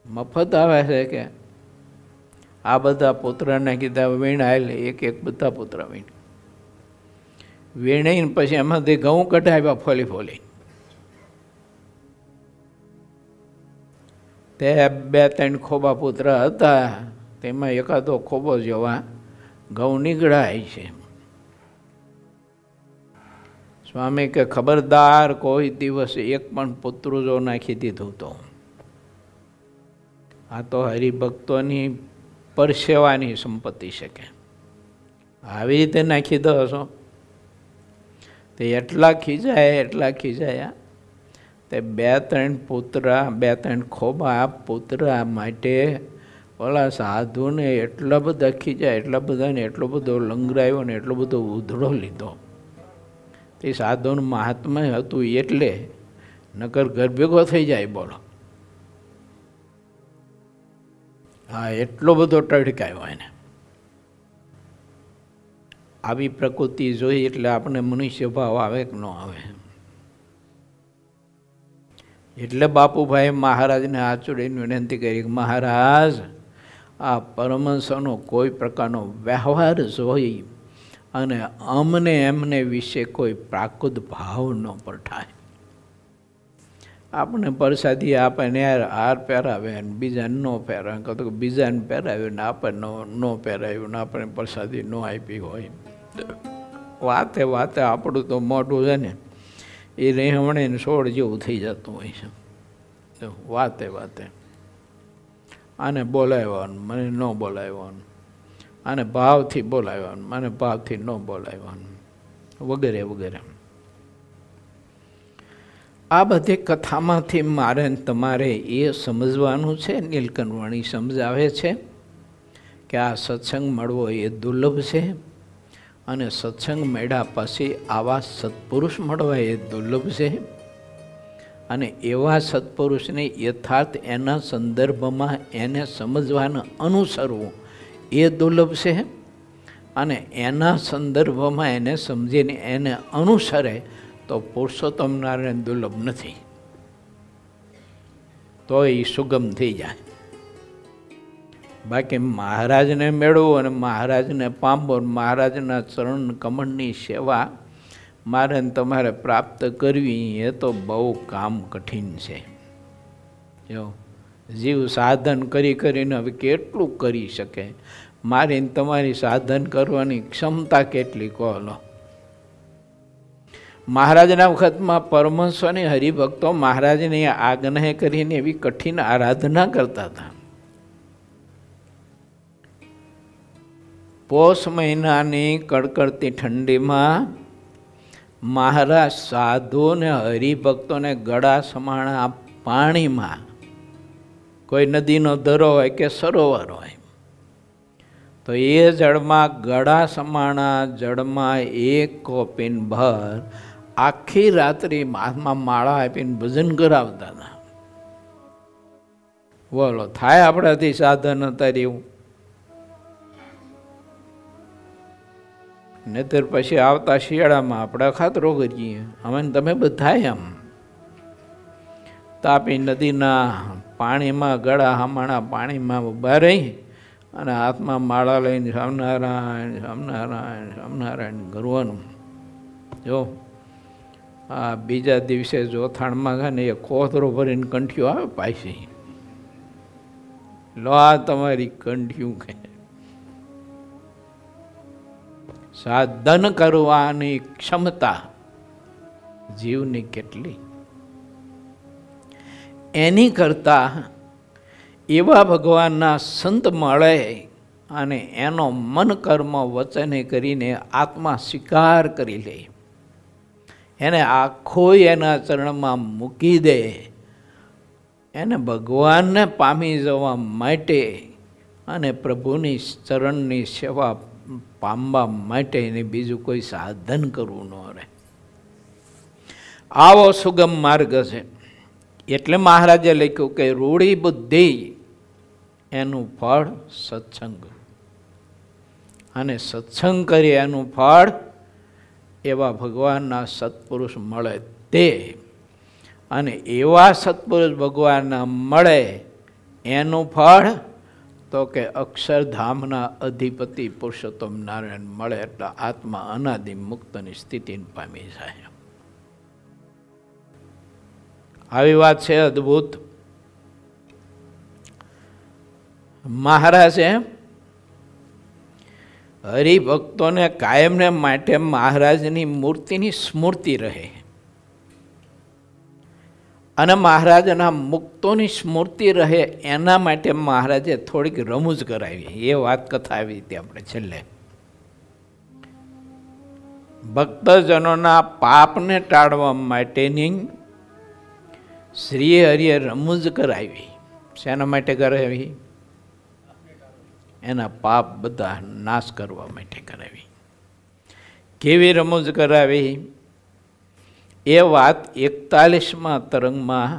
મફત આવે છે કે આ બધા પુત્રને કીધા વીણાયેલ એક બધા પુત્ર વીણીને પછી એમાંથી ઘઉં કઢાવ્યા ફોલી. તે 2-3 ખોબા પુત્ર હતા. તેમાં એકાદો ખોબો જેવા ઘઉં નીકળાય છે. સ્વામી કે ખબરદાર, કોઈ દિવસ એક પણ પુત્રો જો નાખી દીધું તો આ તો હરિભક્તોની પરસેવાની સંપત્તિ છે કે આવી રીતે નાખી દો છો. તે એટલા ખીજાયા. તે 2-3 પુતરા 2-3 ખોબા પુતરા માટે ઓલા સાધુને એટલા બધા ખીજાય, એટલા બધાને એટલો બધો લંગરાયો ને એટલો બધો ઉધડો લીધો. તે સાધુનું મહાત્મા હતું એટલે નકર ઘર ભેગો થઈ જાય. બોલો, હા, એટલો બધો ટડકાયો એને. આવી પ્રકૃતિ જોઈ એટલે આપણે મનુષ્ય ભાવ આવે કે ન આવે. એટલે બાપુભાઈ મહારાજને હાથ જોડીને વિનંતી કરી કે મહારાજ, આ પરમહંસનો કોઈ પ્રકારનો વ્યવહાર જોઈ અને અમને એમને વિશે કોઈ પ્રાકૃત ભાવ ન પઠાય. આપણે પ્રસાદી આપે ને યાર હાર પહેરાવે ને બીજાને ન પહેરાવે, કહો કે બીજાને પહેરાવ્યું ને આપણે ન પહેરાવ્યું ને આપણે પ્રસાદી ન આપી હોય. વાતે વાતે આપણું તો મોઢું છે ને એ રહેવણે છોડ જેવું થઈ જતું હોય છે. વાતે વાતે આને બોલાવ્વાનું, મને ન બોલાવ્વાનું, આને ભાવથી બોલાવ્વાનું, મને ભાવથી ન બોલાવ્વાનું, વગેરે વગેરે. આ બધી કથામાંથી મારે તમારે એ સમજવાનું છે. નીલકંઠવાણી સમજાવે છે કે આ સત્સંગ મળવો એ દુર્લભ છે અને સત્સંગ મળ્યા પછી આવા સત્પુરુષ મળવા એ દુર્લભ છે અને એવા સત્પુરુષને યથાર્થ એના સંદર્ભમાં એને સમજવાને અનુસરવું એ દુર્લભ છે અને એના સંદર્ભમાં એને સમજીને એને અનુસરે તો પુરુષોત્તમ નારાયણ દુર્લભ નથી, તો એ સુગમ થઈ જાય. બાકી મહારાજને મેળવવું અને મહારાજને પામવો, મહારાજના ચરણ કમળની સેવા મારે તમારે પ્રાપ્ત કરવી એ તો બહુ કામ કઠિન છે. જો જીવ સાધન કરી કરીને હવે કેટલું કરી શકે? મારી તમારી સાધન કરવાની ક્ષમતા કેટલી કહો લો. મહારાજના વખતમાં પરમહંસોની હરિભક્તો મહારાજની આજ્ઞા કરીને એવી કઠિન આરાધના કરતા હતા. પોષ મહિનાની કડકડતી ઠંડીમાં મહારાજ સાધુ ને હરિભક્તોને ગળા સમાણા પાણીમાં, કોઈ નદીનો ધરો હોય કે સરોવર હોય, તો એ જળમાં ગળા સમાણા જળમાં એક કોપીન ભર આખી રાત્રિ હાથમાં માળા આપીને ભજન કરાવતા હતા. બોલો, થાય આપણાથી સાધન અત્યારે એવું? નહીતર પછી આવતા શિયાળામાં આપણે ખાતરો કરીએ. અમે તમે બધા એમ તાપી નદીના પાણીમાં ગળા હમાણા પાણીમાં ઊભા રહી અને હાથમાં માળા લઈને સ્વામિનારાયણ સ્વામિનારાયણ સ્વામિનારાયણ કરવાનું. જો આ બીજા દિવસે જોથાણમાં ગયા ને એ કોથરો ભરીને કંઠીઓ આવે પાછી, લો આ તમારી કંઠિયું કહે. સાધન કરવાની ક્ષમતા જીવની કેટલી, એની કરતા એવા ભગવાનના સંત મળે અને એનો મન કર્મ વચને કરીને આત્મા સ્વીકાર કરી લે, એને આખો એના ચરણમાં મૂકી દે, એને ભગવાનને પામી જવા માટે અને પ્રભુની ચરણની સેવા પામવા માટે એને બીજું કોઈ સાધન કરવું ન રહે. આવો સુગમ માર્ગ છે. એટલે મહારાજે લખ્યું કે રૂઢી બુદ્ધિ એનું ફળ સત્સંગ, અને સત્સંગ કરી એનું ફળ એવા ભગવાનના સત્પુરુષ મળે તે, અને એવા સત્પુરુષ ભગવાનના મળે એનું ફળ તો કે અક્ષરધામના અધિપતિ પુરુષોત્તમ નારાયણ મળે એટલે આત્મા અનાદિ મુક્તની સ્થિતિને પામી જાય. આવી વાત છે અદ્ભુત. મહારાજે હરિભક્તોને કાયમને માટે મહારાજની મૂર્તિની સ્મૃતિ રહે અને મહારાજના મુક્તોની સ્મૃતિ રહે એના માટે મહારાજે થોડીક રમૂજ કરાવી. એ વાત કથા આવી હતી આપણે છેલ્લે. ભક્તજનોના પાપને ટાળવા માટેની શ્રી હરિએ રમૂજ કરાવી. શેના માટે કરાવી? એના પાપ બધા નાશ કરવા માટે કરાવી. કેવી રમૂજ કરાવી? એ વાત 41મા તરંગમાં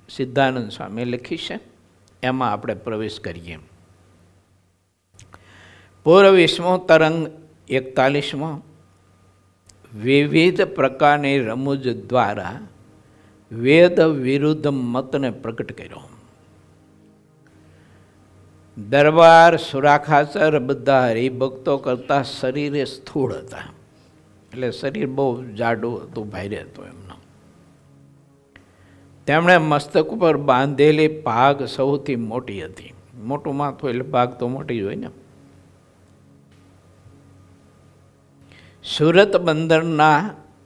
સિદ્ધાનંદ સ્વામી લખી છે, એમાં આપણે પ્રવેશ કરીએ. પૂર્વ 20મો તરંગ 41મો વિવિધ પ્રકારની રમૂજ દ્વારા વેદ વિરુદ્ધ મતને પ્રગટ કર્યો. દરબાર સુરાખાચર બધા હરિભક્તો કરતાં શરીરે સ્થૂળ હતા, એટલે શરીર બહુ જાડું હતું, ભારે હતું એમનું. તેમણે મસ્તક ઉપર બાંધેલી પાગ સૌથી મોટી હતી. મોટું માથું એટલે પાગ તો મોટી જ હોય ને. સુરત બંદરના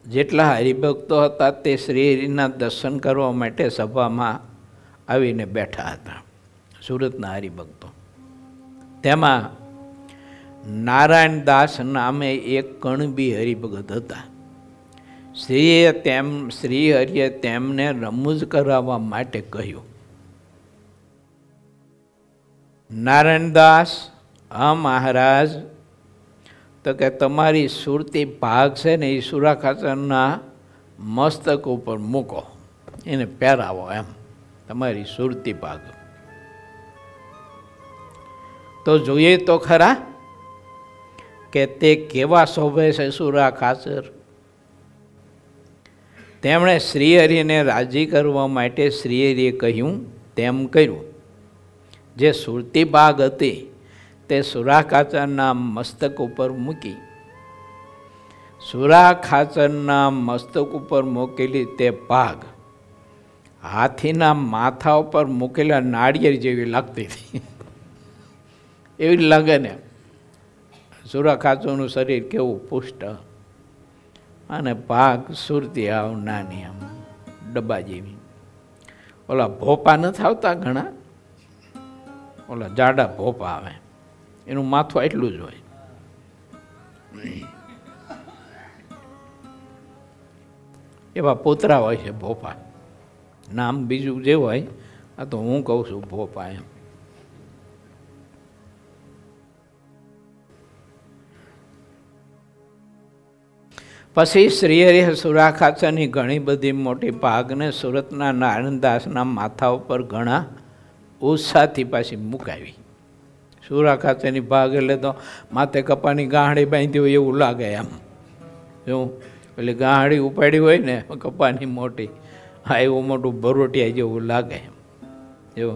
જેટલા હરિભક્તો હતા તે શ્રીહરિના દર્શન કરવા માટે સભામાં આવીને બેઠા હતા. સુરતના હરિભક્તો, તેમાં નારાયણદાસ નામે એક કણબી હરિભગત હતા. શ્રીહરિએ તેમને રમૂજ કરાવવા માટે કહ્યું, નારાયણદાસ, હા મહારાજ, તો કે તમારી સુરતી ભાગ છે ને એ સુરાખાચરના મસ્તક ઉપર મૂકો, એને પહેરાવો એમ, તમારી સુરતી ભાગ. તો જોઈએ તો ખરા કે તે કેવા શોભે છે સુરાખાચર. તેમણે શ્રીહરિને રાજી કરવા માટે શ્રીહરિએ કહ્યું તેમ કર્યું. જે સુરતી ભાગ હતી તે સુરાખાચરના મસ્તક ઉપર મૂકી. સુરાખાચરના મસ્તક ઉપર મૂકેલી તે ભાગ હાથીના માથા ઉપર મૂકેલા નાળિયેર જેવી લાગતી હતી. એવી લાગે ને. સુરાખાચરનું શરીર કેવું પુષ્ટ અને ભાગ સુરતી આવ નાની, આમ ડબ્બા જેવી. ઓલા ભોપા નથી આવતા ઘણા, ઓલા જાડા ભોપા આવે, એનું માથું એટલું જ હોય. એવા પોતરા હોય છે ભોપા. નામ બીજું જે હોય, આ તો હું કહું છું ભોપા એમ. પછી શ્રીહરિએ સુરાખાચરની ઘણી બધી મોટી ભાગને સુરતના નારાયણદાસના માથા ઉપર ઘણા ઉત્સાહથી પાછી મુકાવી. સુરાખાચરની ભાગ એટલે તો માથે કપાની ગાંહડી બાંધી હોય એવું લાગે એમ. જો એટલે ગાંહડી ઉપાડી હોય ને કપાની મોટી, હા એવું મોટું ભરોટિયા જેવું લાગે એમ. જો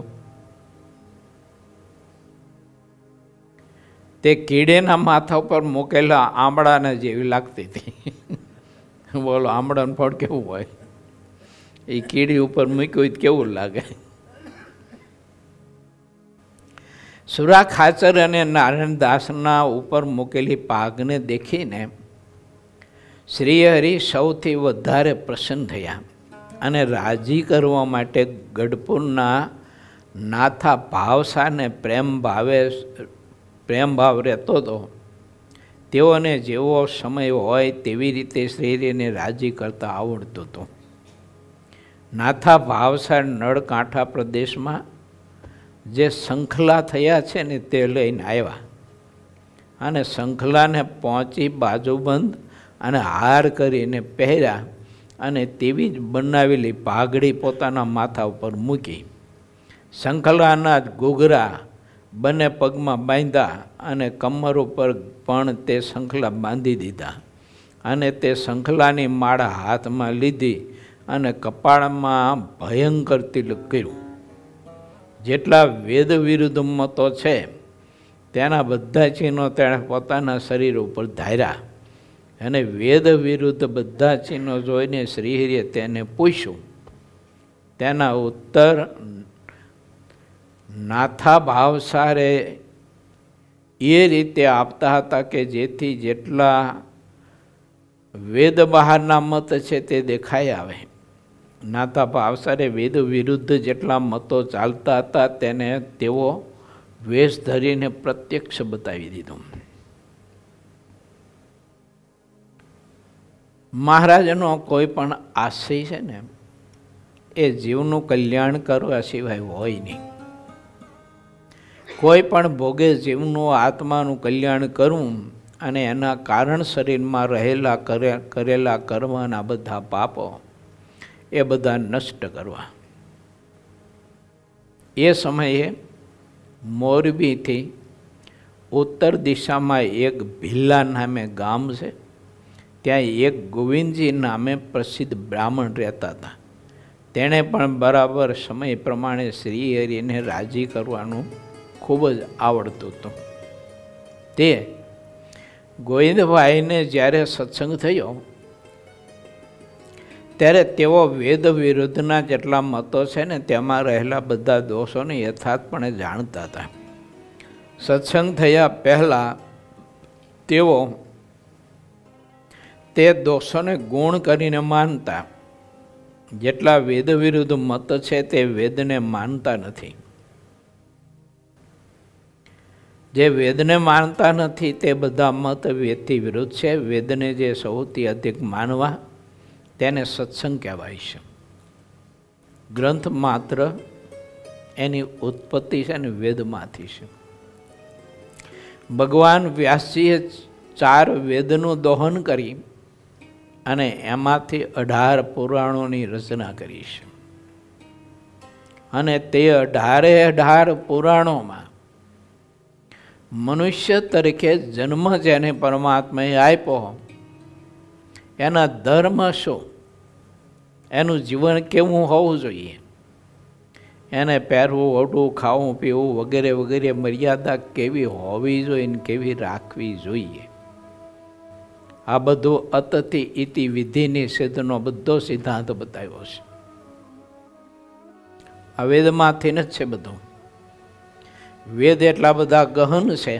તે કીડેના માથા ઉપર મૂકેલા આંબળાને જેવી લાગતી હતી. બોલો, આંબળાનું ફળ કેવું હોય, એ કીડી ઉપર મૂક્યું હોય કેવું લાગે. સુરાખાચર અને નારાયણદાસના ઉપર મૂકેલી પાગને દેખીને શ્રીહરિ સૌથી વધારે પ્રસન્ન થયા અને રાજી કરવા માટે ગઢપુરના નાથા ભાવસાને પ્રેમ ભાવ રહેતો હતો. તેઓને જેવો સમય હોય તેવી રીતે શ્રીહરિને રાજી કરતા આવડતું હતું. નાથા ભાવસા નળકાંઠા પ્રદેશમાં જે શંખલા થયા છે ને તે લઈને આવ્યા અને શંખલાને પહોંચી બાજુબંધ અને હાર કરીને પહેર્યા અને તેવી જ બનાવેલી પાઘડી પોતાના માથા ઉપર મૂકી. શંખલાના જ ઘૂઘરા બંને પગમાં બાંધ્યા અને કમર ઉપર પણ તે શંખલા બાંધી દીધા અને તે શંખલાની માળા હાથમાં લીધી અને કપાળમાં ભયંકર તિલક કર્યું. જેટલા વેદ વિરુદ્ધ મતો છે તેના બધા ચિહ્નો તેણે પોતાના શરીર ઉપર ધાર્યા અને વેદ વિરુદ્ધ બધા ચિહ્નો જોઈને શ્રીહરિએ તેને પૂછ્યું. તેના ઉત્તર નાથા ભાવસારે એ રીતે આપતા હતા કે જેથી જેટલા વેદ બહારના મત છે તે દેખાઈ આવે. નાથા ભાવસારે વેદ વિરુદ્ધ જેટલા મતો ચાલતા હતા તેને તેઓ વેશ ધરીને પ્રત્યક્ષ બતાવી દીધું. મહારાજનો કોઈ પણ આશય છે ને એ જીવનું કલ્યાણ કરવા સિવાય હોય નહીં. કોઈ પણ ભોગે જીવનું આત્માનું કલ્યાણ કરવું અને એના કારણ શરીરમાં રહેલા કરેલા કર્મના બધા પાપો એ બધા નષ્ટ કરવા. એ સમયે મોરબીથી ઉત્તર દિશામાં એક ભીલ્લા નામે ગામ છે. ત્યાં એક ગોવિંદજી નામે પ્રસિદ્ધ બ્રાહ્મણ રહેતા હતા. તેણે પણ બરાબર સમય પ્રમાણે શ્રીહરિને રાજી કરવાનું ખૂબ જ આવડતું હતું. તે ગોવિંદભાઈને જ્યારે સત્સંગ થયો ત્યારે તેઓ વેદ વિરુદ્ધના જેટલા મતો છે ને તેમાં રહેલા બધા દોષોને યથાર્થપણે જાણતા હતા. સત્સંગ થયા પહેલાં તેઓ તે દોષોને ગુણ કરીને માનતા. જેટલા વેદ વિરુદ્ધ મત છે તે વેદને માનતા નથી. જે વેદને માનતા નથી તે બધા મત વેદથી વિરુદ્ધ છે. વેદને જે સૌથી અધિક માનવા તેને સત્સંગ કહેવાય છે. ગ્રંથ માત્ર એની ઉત્પત્તિ છે ને વેદમાંથી છે. ભગવાન વ્યાસજીએ 4 વેદનું દોહન કરી અને એમાંથી 18 પુરાણોની રચના કરી છે. અને તે 18 પુરાણોમાં મનુષ્ય તરીકે જન્મ જેને પરમાત્માએ આપ્યો એના ધર્મ શું, એનું જીવન કેવું હોવું જોઈએ, એને પહેરવું, ઓઢવું, ખાવું, પીવું વગેરે વગેરે મર્યાદા કેવી હોવી જોઈએ ને કેવી રાખવી જોઈએ, આ બધું અતથી ઇતિ વિધિ નિષેધનો બધો સિદ્ધાંત બતાવ્યો છે. આ વેદમાંથી જ છે બધું. વેદ એટલા બધા ગહન છે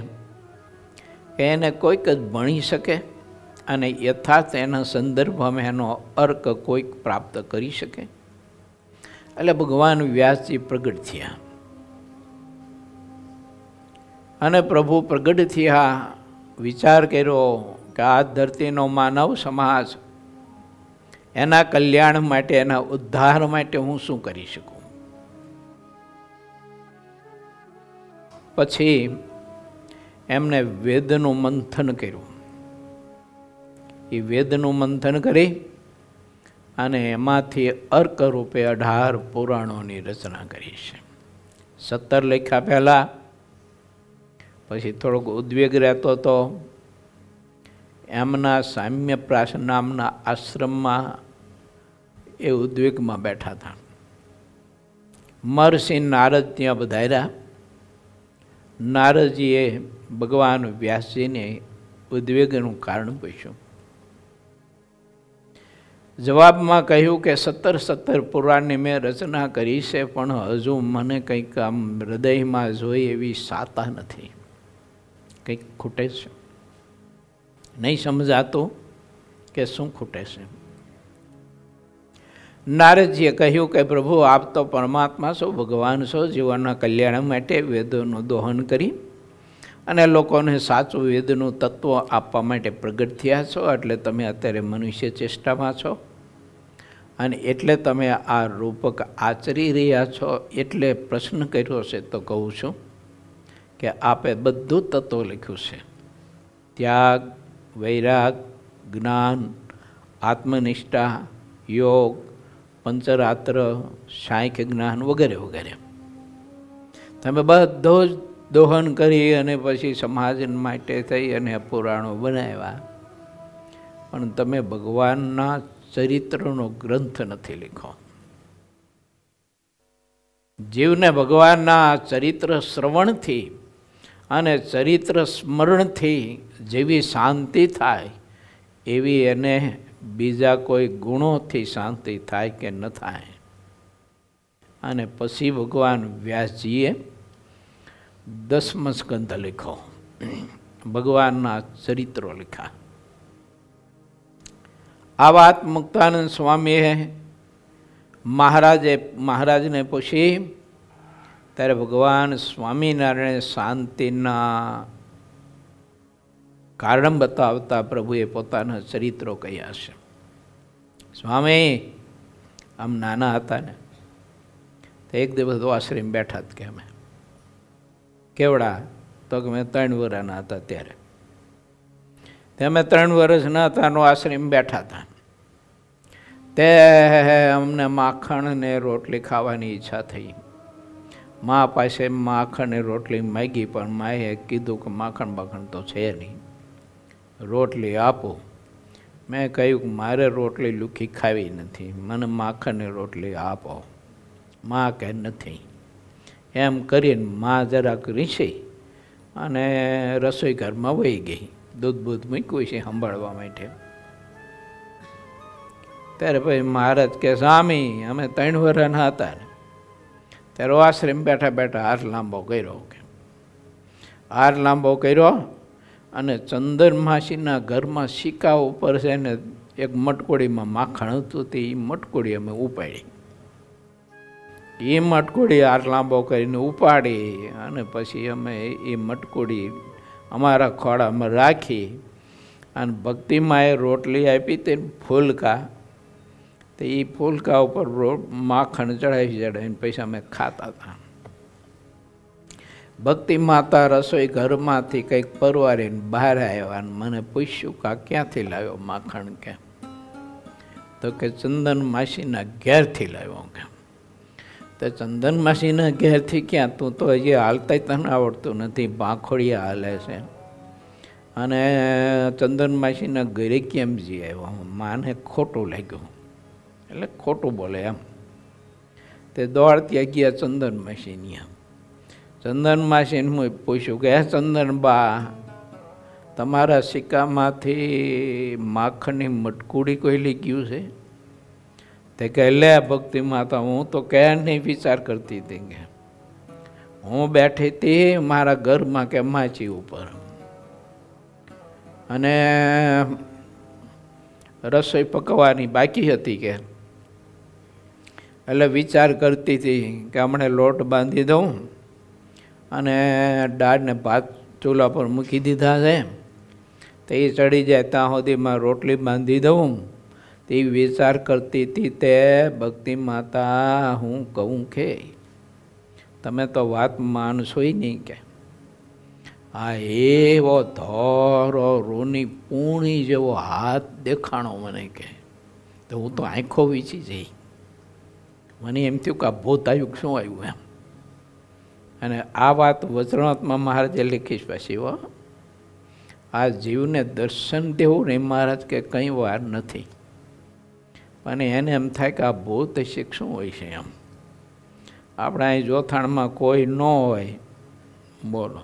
કે એને કોઈક જ ભણી શકે અને યથાર્થ એના સંદર્ભમાં એનો અર્ક કોઈક પ્રાપ્ત કરી શકે. એટલે ભગવાન વ્યાસજી પ્રગટ થયા અને પ્રભુ પ્રગટ થયા વિચાર કર્યો કે આ ધરતીનો માનવ સમાજ એના કલ્યાણ માટે, એના ઉદ્ધાર માટે હું શું કરી શકું. પછી એમણે વેદનું મંથન કર્યું. એ વેદનું મંથન કરી અને એમાંથી અર્ક રૂપે 18 પુરાણોની રચના કરી છે. 17 લખ્યા પહેલાં, પછી થોડોક ઉદ્વેગ રહેતો હતો. એમના સામ્યપ્રાસ નામના આશ્રમમાં એ ઉદ્વેગમાં બેઠા હતા. મહર્ષિ નારદ ત્યાં પધાર્યા. નારદજીએ ભગવાન વ્યાસજીને ઉદ્વેગનું કારણ પૂછ્યું. જવાબમાં કહ્યું કે 17 પુરાણની મેં રચના કરી છે, પણ હજુ મને કંઈક આમ હૃદયમાં જોઈ એવી સાતા નથી, કંઈક ખૂટે છે. નહીં સમજાતું કે શું ખૂટે છે. નારદજીએ કહ્યું કે પ્રભુ આપ તો પરમાત્મા છો, ભગવાન છો. જીવનના કલ્યાણ માટે વેદોનું દોહન કરી અને લોકોને સાચું વેદનું તત્વ આપવા માટે પ્રગટ થયા છો. એટલે તમે અત્યારે મનુષ્ય ચેષ્ટામાં છો અને એટલે તમે આ રૂપક આચરી રહ્યા છો. એટલે પ્રશ્ન કર્યો છે તો કહું છું કે આપે બધું તત્વ લખ્યું છે. ત્યાગ, વૈરાગ, જ્ઞાન, આત્મનિષ્ઠા, યોગ, પંચરાત્ર, સાંખ્ય જ્ઞાન વગેરે વગેરે તમે બધો જ દોહન કરી અને પછી સમાજ માટે થઈ અને પુરાણો બનાવ્યા. પણ તમે ભગવાનના ચરિત્રનો ગ્રંથ નથી લખ્યો. જીવને ભગવાનના ચરિત્ર શ્રવણથી અને ચરિત્ર સ્મરણથી જેવી શાંતિ થાય એવી એને બીજા કોઈ ગુણોથી શાંતિ થાય કે ન થાય. અને પછી ભગવાન વ્યાસજીએ 10મો સ્કંદ લખ્યો, ભગવાનના ચરિત્રો લખ્યા. આ વાત મુક્તાનંદ સ્વામીએ મહારાજને પૂછી ત્યારે ભગવાન સ્વામિનારાયણ શાંતિના કારણ બતાવતા પ્રભુએ પોતાના ચરિત્રો કહ્યા છે. સ્વામી આમ નાના હતા ને તો એક દિવસ આશ્રમ બેઠા જ કે અમે કેવડા તો કે મેં 3 વર્ષના હતા ત્યારે અમે 3 વર્ષના હતા આશ્રમ બેઠા હતા. તે અમને માખણ ને રોટલી ખાવાની ઈચ્છા થઈ. મા પાસે માખણ ને રોટલી માગી પણ માએ કીધું કે માખણ બાખણ તો છે નહીં, રોટલી આપો. મેં કહ્યું કે મારે રોટલી લુખી ખાવી નથી, મને માખણની રોટલી આપો. માં કહે નથી. એમ કરીને માં જરાક રીસી અને રસોઈ ઘરમાં વહી ગઈ. દૂધ બૂધ મૂક્યું છે સંભાળવા માટે. ત્યારે પછી મહારાજ કે સ્વામી અમે 3 વર્ષના હતા ને ત્યારે આશ્રમ બેઠા બેઠા હાથ લાંબો કર્યો કે હાથ લાંબો કર્યો અને ચંદનમાસીના ઘરમાં સિક્કા ઉપર છે ને એક મટકોડીમાં માખણ હતું તે એ મટકોડી અમે ઉપાડી. એ મટકોડી હાથ લાંબો કરીને ઉપાડી અને પછી અમે એ મટકોડી અમારા ખોળામાં રાખી અને ભક્તિમાં એ રોટલી આપી તે ફૂલકા તો એ ફૂલકા ઉપર માખણ ચડાવીને પછી અમે ખાતા હતા. ભક્તિ માતા રસોઈ ઘરમાંથી કંઈક પરવારીને બહાર આવ્યા અને મને પૂછ્યું કે આ ક્યાંથી લાવ્યો માખણ? કે તો કે ચંદન માસીના ઘેરથી લાવ્યો. કે તો ચંદન માસીના ઘેરથી ક્યાં? તું તો હજી હાલતા તને આવડતું નથી, પાંખોડિયા હાલે છે. અને ચંદન માસીના ઘરે કેમ જઈ આવ્યો? માને ખોટું લાગ્યું એટલે ખોટું બોલે એમ. તે દોડતી ગયા ચંદન માસીની. ચંદન માસીને પૂછ્યું કે હે ચંદન બા, તમારા સિક્કામાંથી માખણની મટકુડી કોઈ લઈ ગયું છે? તે કહે લે ભક્તિ માતા, હું તો ક્યાં નહીં વિચાર કરતી હતી કે હું બેઠી હતી મારા ઘરમાં કે માચી ઉપર અને રસોઈ પકવવાની બાકી હતી કે એટલે વિચાર કરતી હતી કે હમણાં લોટ બાંધી દઉં અને દાળને ભાત ચૂલા પર મૂકી દીધા છે તો એ ચડી જાય ત્યાં સુધીમાં રોટલી બાંધી દઉં. તે વિચાર કરતી હતી તે ભક્તિ માતા હું કહું કે તમે તો વાત માનશો નહીં કે આ એવો ધોરો રૂની પૂણી જેવો હાથ દેખાણો મને કે તો હું તો આંખો વીંચી જઈ. મને એમ થયું કે આ ભૂત આવ્યું શું આવ્યું એમ. અને આ વાત વચનાત્મા મહારાજે લખી પછી હો. આ જીવને દર્શન દેવું ને મહારાજ કે કંઈ વાર નથી. અને એને એમ થાય કે આ ભૂત શું હોય છે એમ. આપણા અહીં જોથાણમાં કોઈ ન હોય બોલો,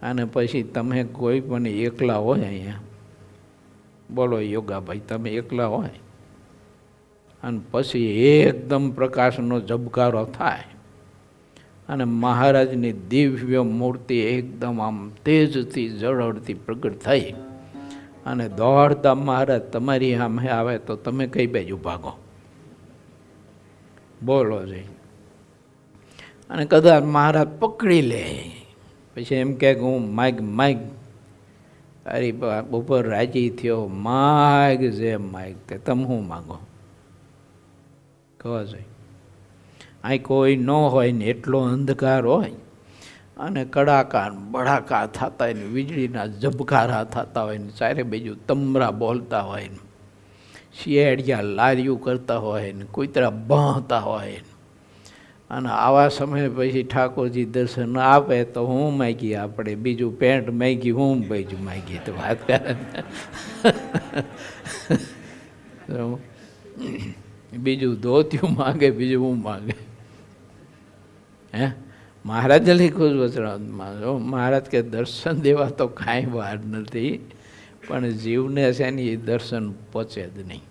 અને પછી તમે કોઈ પણ એકલા હોય અહીંયા બોલો યોગાભાઈ, તમે એકલા હોય અને પછી એકદમ પ્રકાશનો ઝબકારો થાય અને મહારાજની દિવ્ય મૂર્તિ એકદમ આમ તેજથી ઝળહળતી પ્રગટ થઈ અને દોડતા મહારાજ તમારી સામે આવે તો તમે કઈ બાજુ ભાગો બોલો છે. અને કદાચ મહારાજ પકડી લે પછી એમ કે હું માગ માગ તારી ઉપર રાજી થયો, માગ જે માગ તે તમે શું માગો કહો છે. અહીં કોઈ ન હોય ને એટલો અંધકાર હોય અને કડાકા બડાકા થતા હોય ને વીજળીના ઝબકારા થતા હોય ને ચારે બાજુ તમરા બોલતા હોય ને શિયાળિયા લારીયું કરતા હોય ને કૂતરા ભણતા હોય ને અને આવા સમયે પછી ઠાકોરજી દર્શન આપે તો હું માગી આપણે બીજું પેન્ટ માગી હું બીજું માગી તો વાત કરે બીજું ધોતિયું માગે બીજું હું માગે હે. મહારાજે લખ્યું વચનામાં મહારાજ કે દર્શન દેવા તો કાંઈ વાર નથી પણ જીવને છે ને એ દર્શન પહોંચે જ નહીં,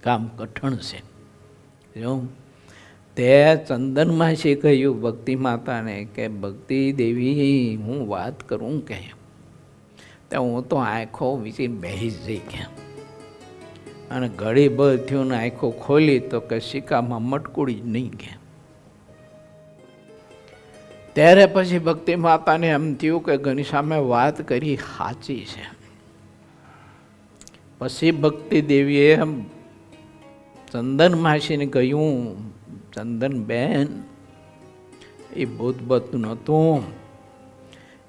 કામ કઠણ છે. જો તે ચંદનમાસી કહ્યું ભક્તિ માતાને કે ભક્તિ દેવી હું વાત કરું કે તો હું તો આંખો વીચી બેસી જઈ ગયા અને ઘડી બર થયું ને આંખો ખોલી તો કે સિક્કામાં મટકુડી જ નહીં ગયા. ત્યારે પછી ભક્તિ માતાને એમ થયું કે ઘણી સામે વાત કરી સાચી છે. પછી ભક્તિ દેવીએ ચંદન માસીને કહ્યું ચંદન બેન એ ભૂત બત નહોતું,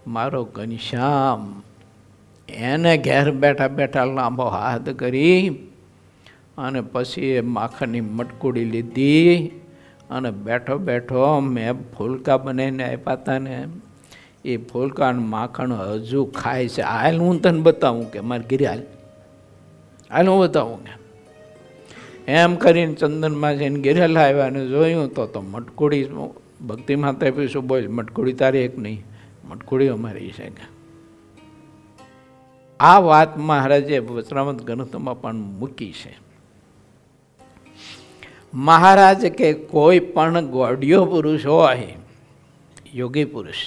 મારો ઘનશ્યામ એને ઘેર બેઠા બેઠા લાંબો હાથ કરી અને પછી એ માખણની મટકુડી લીધી અને બેઠો બેઠો મેં ફૂલકા બનાવીને આપ્યા હતા ને એ ફૂલકાનું માખણ હજુ ખાય છે. હાલ હું તને બતાવું કે મારે ઘરે હાલ હાલ હું બતાવું કે એમ કરીને ચંદનમાં જઈને ગિરેલા આવ્યા અને જોયું તો મટકુડી ભક્તિ માતા પીશું બોલ, મટકુડી તારી એક નહીં, મટકુડી અમારી છે. આ વાત મહારાજે વચનામૃત ગ્રંથમાં પણ મૂકી છે. મહારાજ કે કોઈ પણ ગોડિયો પુરુષ હોય, યોગી પુરુષ,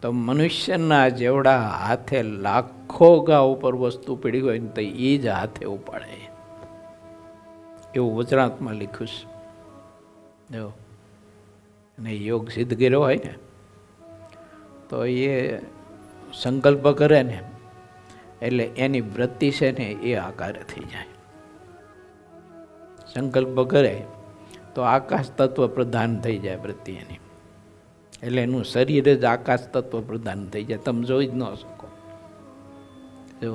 તો મનુષ્યના જેવડા હાથે લાખો ગા ઉપર વસ્તુ પડી હોય ને તો એ જ હાથે ઉપાડે, એવું વચનામૃતમાં લખ્યું છે. જો અને યોગ સિદ્ધ કર્યો હોય ને તો એ સંકલ્પ કરે ને એટલે એની વૃત્તિ છે ને એ આકાર થઈ જાય. સંકલ્પ કરે તો આકાશ તત્વ પ્રધાન થઈ જાય વૃત્તિ એની, એટલે એનું શરીર જ આકાશ તત્વ પ્રધાન થઈ જાય. તમે જોઈ જ ન શકો. જો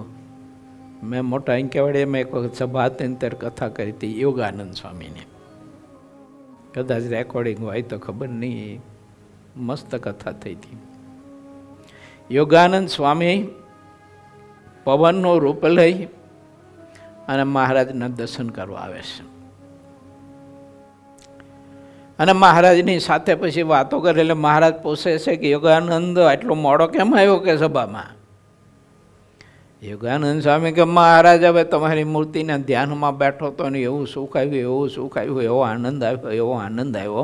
મેં મોટા અંકેવાડીમાં એક વખત સભા હતી ને ત્યારે કથા કરી હતી યોગાનંદ સ્વામીની. કદાચ રેકોર્ડિંગ હોય તો ખબર નહીં, મસ્ત કથા થઈ હતી. યોગાનંદ સ્વામી પવનનું રૂપ લઈ અને મહારાજના દર્શન કરવા આવે છે. અને મહારાજની સાથે પછી વાતો કરે એટલે મહારાજ પૂછે છે કે યોગાનંદ આટલો મોડો કેમ આવ્યો કે સભામાં? યોગાનંદ સ્વામી કે મહારાજ હવે તમારી મૂર્તિના ધ્યાનમાં બેઠો તો ને એવું સુખ આવ્યું, એવું સુખ આવ્યું, એવો આનંદ આવ્યો, એવો આનંદ આવ્યો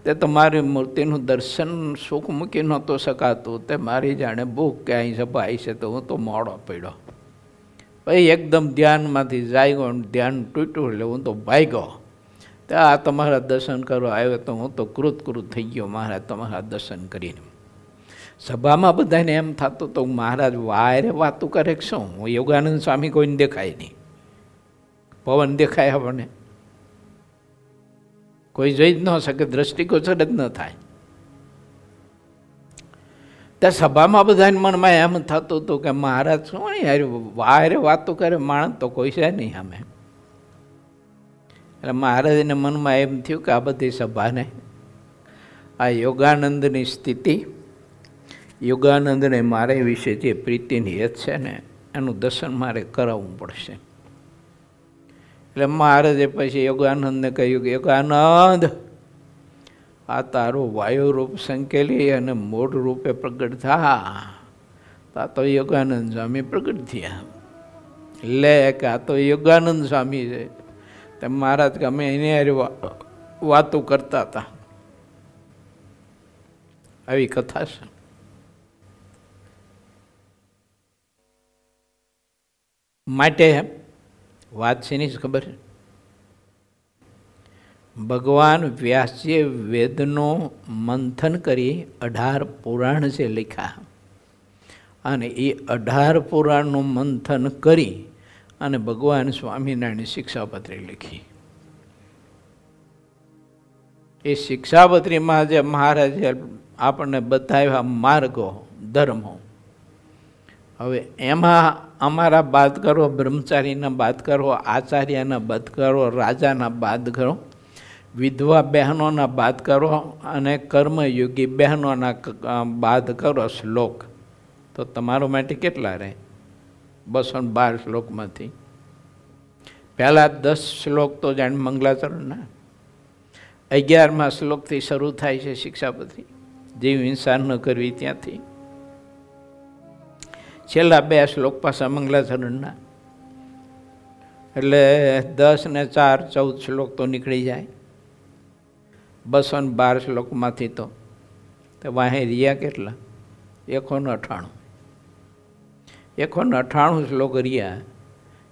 તે તમારી મૂર્તિનું દર્શન સુખ મૂકી નહોતું શકાતું. તે મારી જાણે ભૂખ કે અહીં સભા આવી છે તો હું તો મોડો પડ્યો. ભાઈ એકદમ ધ્યાનમાંથી જાગ્યો, ધ્યાન તૂટ્યું એટલે હું તો ભાગ્યો. તો આ તમારા દર્શન કરવા આવ્યો તો હું તો કૃત થઈ ગયો મહારાજ તમારા દર્શન કરીને. સભામાં બધાને એમ થતું તો મહારાજ વાયરે વાતું કરે કે શું? યોગાનંદ સ્વામી કોઈને દેખાય નહીં, પવન દેખાય આપણને, કોઈ જોઈ જ ન શકે, દ્રષ્ટિગોચર જ ન થાય. ત્યાં સભામાં બધાને મનમાં એમ થતું હતું કે મહારાજ શું નહીં યાર વાયરે વાતું કરે, માણસ તો કોઈ છે નહીં સામે. એટલે મહારાજને મનમાં એમ થયું કે આ બધી સભાને આ યોગાનંદની સ્થિતિ, યોગાનંદને મારે વિશે જે પ્રીતિની હેત છે ને એનું દર્શન મારે કરાવવું પડશે. એટલે મહારાજે પછી યોગાનંદને કહ્યું કે યોગાનંદ આ તારું વાયુ રૂપ સંકેલી અને મૂળ રૂપે પ્રગટ થા. આ તો યોગાનંદ સ્વામી પ્રગટ થયા. લે કે આ તો યોગાનંદ સ્વામી છે. તેમ મહારાજ કે અમે એની હારે વાતો કરતા હતા. આવી કથા છે. માટે વાત શેની ખબર? ભગવાન વ્યાસજીએ વેદનો મંથન કરી 18 પુરાણ છે લખ્યા, અને એ 18 પુરાણનું મંથન કરી અને ભગવાન સ્વામિનારાયણ શિક્ષાપત્રી લખી. એ શિક્ષાપત્રીમાં જે મહારાજે આપણને બતાવ્યા માર્ગો, ધર્મો, હવે એમાં અમારા બાદ કરો, બ્રહ્મચારીના બાદ કરો, આચાર્યના બાદ કરો, રાજાના બાદ કરો, વિધવા બહેનોના બાદ કરો અને કર્મયોગી બહેનોના બાદ કરો શ્લોક. તો તમારો માટે કેટલા રહે? 212 શ્લોકમાંથી પહેલાં 10 શ્લોક તો જાણે મંગલાચરણના, 11મા શ્લોકથી શરૂ થાય છે શિક્ષાપત્રી, જીવ હિંસા ન કરવી ત્યાંથી. છેલ્લા 2 શ્લોક પાછા મંગલાચરણના, એટલે 10 ને 4 14 શ્લોક તો નીકળી જાય. 212 શ્લોકમાંથી તો વાહે રહ્યા કેટલા? 198. 198 શ્લોક રહ્યા.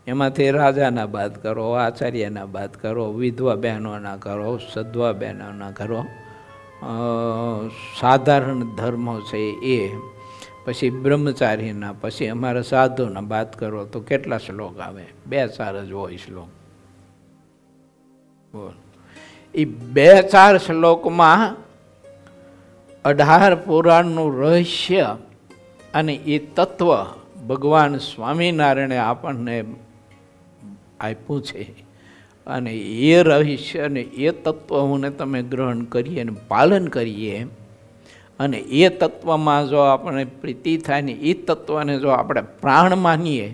એમાંથી રાજાના બાદ કરો, આચાર્યના બાદ કરો, વિધવા બહેનોના કરો, સધવા બહેનોના કરો, સાધારણ ધર્મો છે એ, પછી બ્રહ્મચારીના, પછી અમારા સાધુના બાદ કરો તો કેટલા શ્લોક આવે? 2-4 જ હોય શ્લોક. બોલ, એ 2-4 શ્લોકમાં 18 પુરાણનું રહસ્ય અને એ તત્વ ભગવાન સ્વામિનારાયણે આપણને આપ્યું છે. અને એ રહસ્ય અને એ તત્વોને તમે ગ્રહણ કરીએ અને પાલન કરીએ, અને એ તત્વમાં જો આપણે પ્રીતિ થાય ને એ તત્વને જો આપણે પ્રાણ માનીએ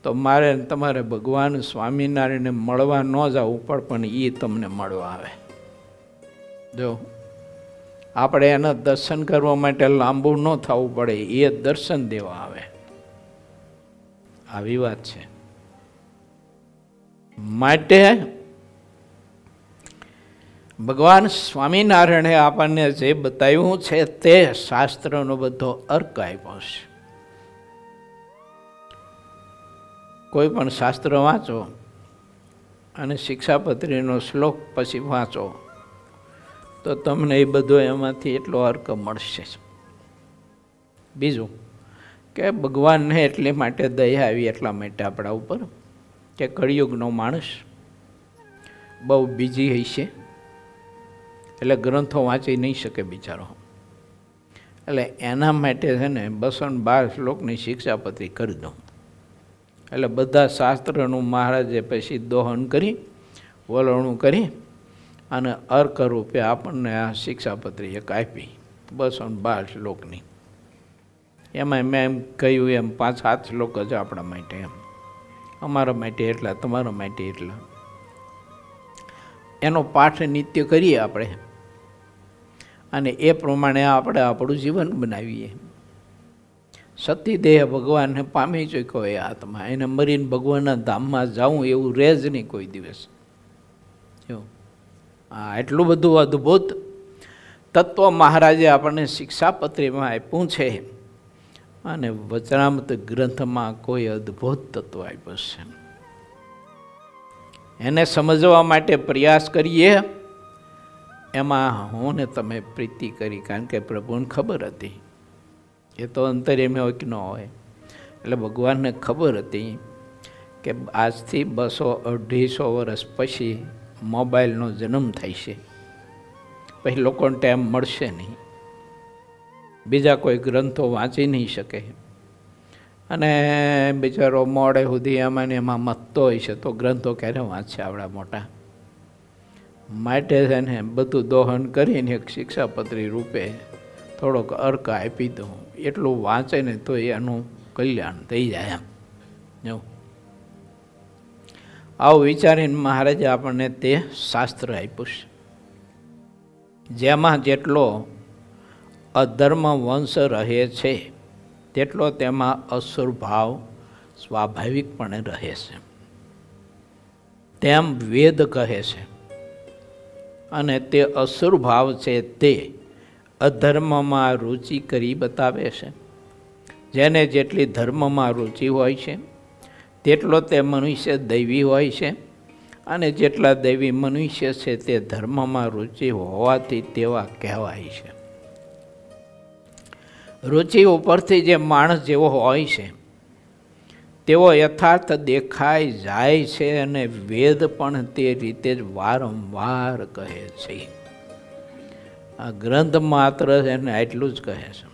તો મારે તમારે ભગવાન સ્વામિનારાયણને મળવા ન જવું પડે, પણ એ તમને મળવા આવે. જો આપણે એના દર્શન કરવા માટે લાંબુ ન થવું પડે, એ દર્શન દેવા આવે. આવી વાત છે. માટે ભગવાન સ્વામિનારાયણે આપણને જે બતાવ્યું છે તે શાસ્ત્રનો બધો અર્ક આપ્યો છે. કોઈ પણ શાસ્ત્ર વાંચો અને શિક્ષાપત્રીનો શ્લોક પછી વાંચો તો તમને એ બધો એમાંથી એટલો અર્ક મળશે. બીજું કે ભગવાનને એટલી માટે દયા આવી એટલા માટે આપણા ઉપર કે કળિયુગનો માણસ બહુ બીજી હશે, એટલે ગ્રંથો વાંચી નહીં શકે બિચારો. એટલે એના માટે છે ને 212 શ્લોકની શિક્ષાપત્રી કરી દઉં. એટલે બધા શાસ્ત્રનું મહારાજે પછી દોહન કરી વલણું કરી અને અર્ક રૂપે આપણને આ શિક્ષાપત્રી એક આપી 212 શ્લોકની. એમાં મેં એમ કહ્યું એમ 5-7 શ્લોક જ આપણા માટે, એમ અમારા માટે એટલા, તમારા માટે એટલા. એનો પાઠ નિત્ય કરીએ આપણે અને એ પ્રમાણે આપણે આપણું જીવન બનાવીએ. સતીદેહ ભગવાનને પામી ચૂક્યો એ આત્મા, એને મરીને ભગવાનના ધામમાં જાઉં એવું રહે જ નહીં કોઈ દિવસ. હા, એટલું બધું અદ્ભુત તત્વ મહારાજે આપણને શિક્ષાપત્રીમાં આપ્યું છે અને વચનામૃત ગ્રંથમાં કોઈ અદ્ભુત તત્વ આપ્યું છે. એને સમજવા માટે પ્રયાસ કરીએ. એમાં હું ને તમે પ્રીતિ કરી, કારણ કે પ્રભુને ખબર હતી. એ તો અંતર્યામી હોય કે ન હોય, એટલે ભગવાનને ખબર હતી કે આજથી 200-250 વર્ષ પછી મોબાઈલનો જન્મ થાય છે, પછી લોકોને ટાઈમ મળશે નહીં, બીજા કોઈ ગ્રંથો વાંચી નહીં શકે અને બિચારો મોડે સુધી એમાં ને એમાં મથતો હોય છે, તો ગ્રંથો ક્યારે વાંચશે આવડા મોટા? માટે છે ને બધું દોહન કરીને એક શિક્ષાપત્રી રૂપે થોડોક અર્ક આપી દઉં. એટલું વાંચે ને તો એનું કલ્યાણ થઈ જાય. એમ આવું વિચારીને મહારાજે આપણને તે શાસ્ત્ર આપ્યું છે, જેમાં જેટલો અધર્મ વંશ રહે છે તેટલો તેમાં અસુર ભાવ સ્વાભાવિકપણે રહે છે, તેમ વેદ કહે છે. અને તે અસુર ભાવ છે તે અધર્મમાં રુચિ કરી બતાવે છે. જેને જેટલી ધર્મમાં રુચિ હોય છે તેટલો તે મનુષ્ય દૈવી હોય છે, અને જેટલા દૈવી મનુષ્ય છે તે ધર્મમાં રુચિ હોવાથી તેવા કહેવાય છે. રુચિ ઉપરથી જે માણસ જેવો હોય છે તેવો યથાર્થ દેખાઈ જાય છે, અને વેદ પણ તે રીતે જ વારંવાર કહે છે. આ ગ્રંથ માત્ર એને એટલું જ કહે છે,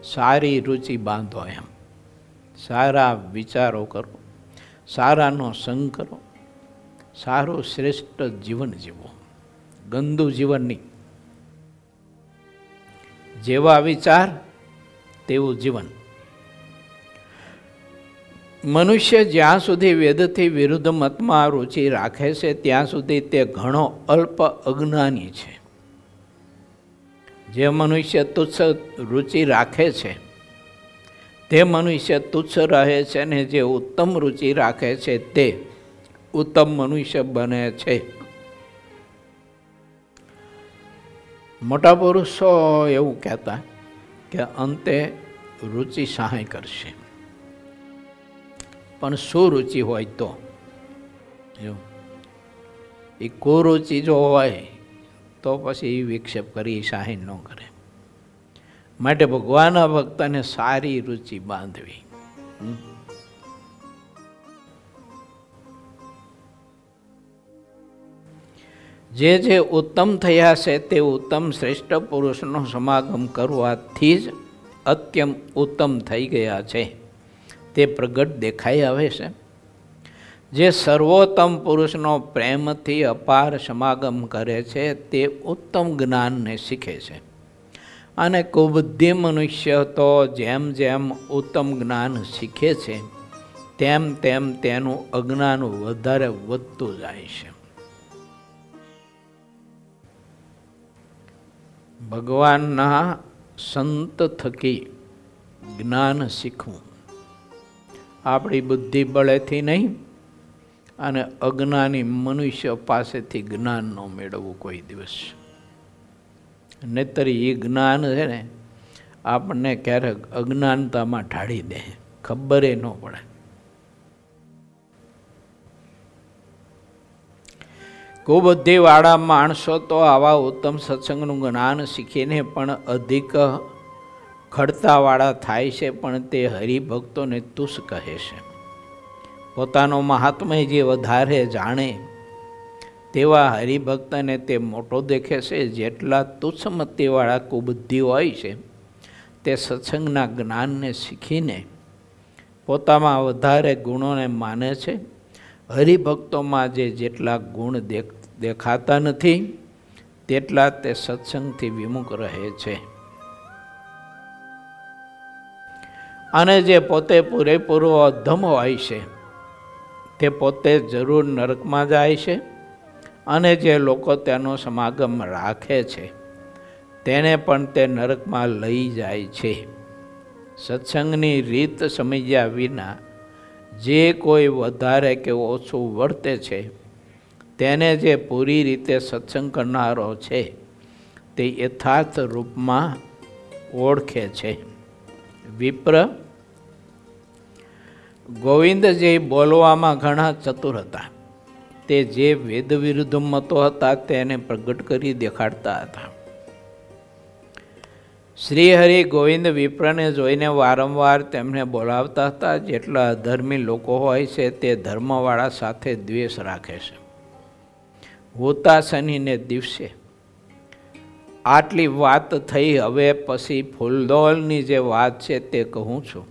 સારી રુચિ બાંધો, એમ સારા વિચારો કરો, સારાનો સંગ કરો, સારું શ્રેષ્ઠ જીવન જીવો, ગંદુ જીવન નહીં. જેવા વિચાર તેવું જીવન. મનુષ્ય જ્યાં સુધી વેદથી વિરુદ્ધ મતમાં રુચિ રાખે છે ત્યાં સુધી તે ઘણો અલ્પ અજ્ઞાની છે. જે મનુષ્ય તુચ્છ રુચિ રાખે છે તે મનુષ્ય તુચ્છ રહે છે, અને જે ઉત્તમ રુચિ રાખે છે તે ઉત્તમ મનુષ્ય બને છે. મોટા પુરુષો એવું કહેતા કે અંતે રુચિ સહાય કરશે, પણ સુરુચિ હોય તો એ કુરુચિ જો હોય તો પછી વિક્ષેપ કરી સહાય ન કરે. માટે ભગવાનના ભક્તને સારી રુચિ બાંધવી. જે જે ઉત્તમ થયા છે તે ઉત્તમ શ્રેષ્ઠ પુરુષનો સમાગમ કરવાથી જ અત્યંત ઉત્તમ થઈ ગયા છે તે પ્રગટ દેખાઈ આવે છે. જે સર્વોત્તમ પુરુષનો પ્રેમથી અપાર સમાગમ કરે છે તે ઉત્તમ જ્ઞાનને શીખે છે. અને કુબુદ્ધિ મનુષ્ય તો જેમ જેમ ઉત્તમ જ્ઞાન શીખે છે તેમ તેમ તેનું અજ્ઞાન વધારે વધતું જાય છે. ભગવાનના સંત થકી જ્ઞાન શીખવું, આપણી બુદ્ધિ બળેથી નહીં અને અજ્ઞાની મનુષ્ય પાસેથી જ્ઞાન ન મેળવવું કોઈ દિવસ. નહીતર એ જ્ઞાન છે ને આપણને ક્યારેક અજ્ઞાનતામાં ઢાળી દે, ખબર ન પડે. કુબુદ્ધિવાળા માણસો તો આવા ઉત્તમ સત્સંગનું જ્ઞાન શીખીને પણ અધિક ખડતાવાળા થાય છે, પણ તે હરિભક્તોને તુષ કહે છે. પોતાનો મહાત્મય જે વધારે જાણે તેવા હરિભક્તને તે મોટો દેખે છે. જેટલા તુચ્છમતીવાળા કુબુદ્ધિ હોય છે તે સત્સંગના જ્ઞાનને શીખીને પોતામાં વધારે ગુણોને માને છે. હરિભક્તોમાં જેટલા ગુણ દેખાતા નથી તેટલા તે સત્સંગથી વિમુખ રહે છે. અને જે પોતે પૂરેપૂરો અધમ હોય છે તે પોતે જરૂર નરકમાં જાય છે, અને જે લોકો તેનો સમાગમ રાખે છે તેને પણ તે નરકમાં લઈ જાય છે. સત્સંગની રીત સમજ્યા વિના જે કોઈ વધારે કે ઓછું વર્તે છે તેને જે પૂરી રીતે સત્સંગ કરનારો છે તે યથાર્થ રૂપમાં ઓળખે છે. વિપ્ર ગોવિંદજી બોલવામાં ઘણા ચતુર હતા. તે જે વેદ વિરુદ્ધ મતો હતા તેને પ્રગટ કરી દેખાડતા હતા. શ્રી હરિ ગોવિંદ વિપ્રને જોઈને વારંવાર તેમને બોલાવતા હતા. જેટલા અધર્મી લોકો હોય છે તે ધર્મવાળા સાથે દ્વેષ રાખે છે. હોતાશનીને દિવસે આટલી વાત થઈ. હવે પછી ફૂલદોલની જે વાત છે તે કહું છું.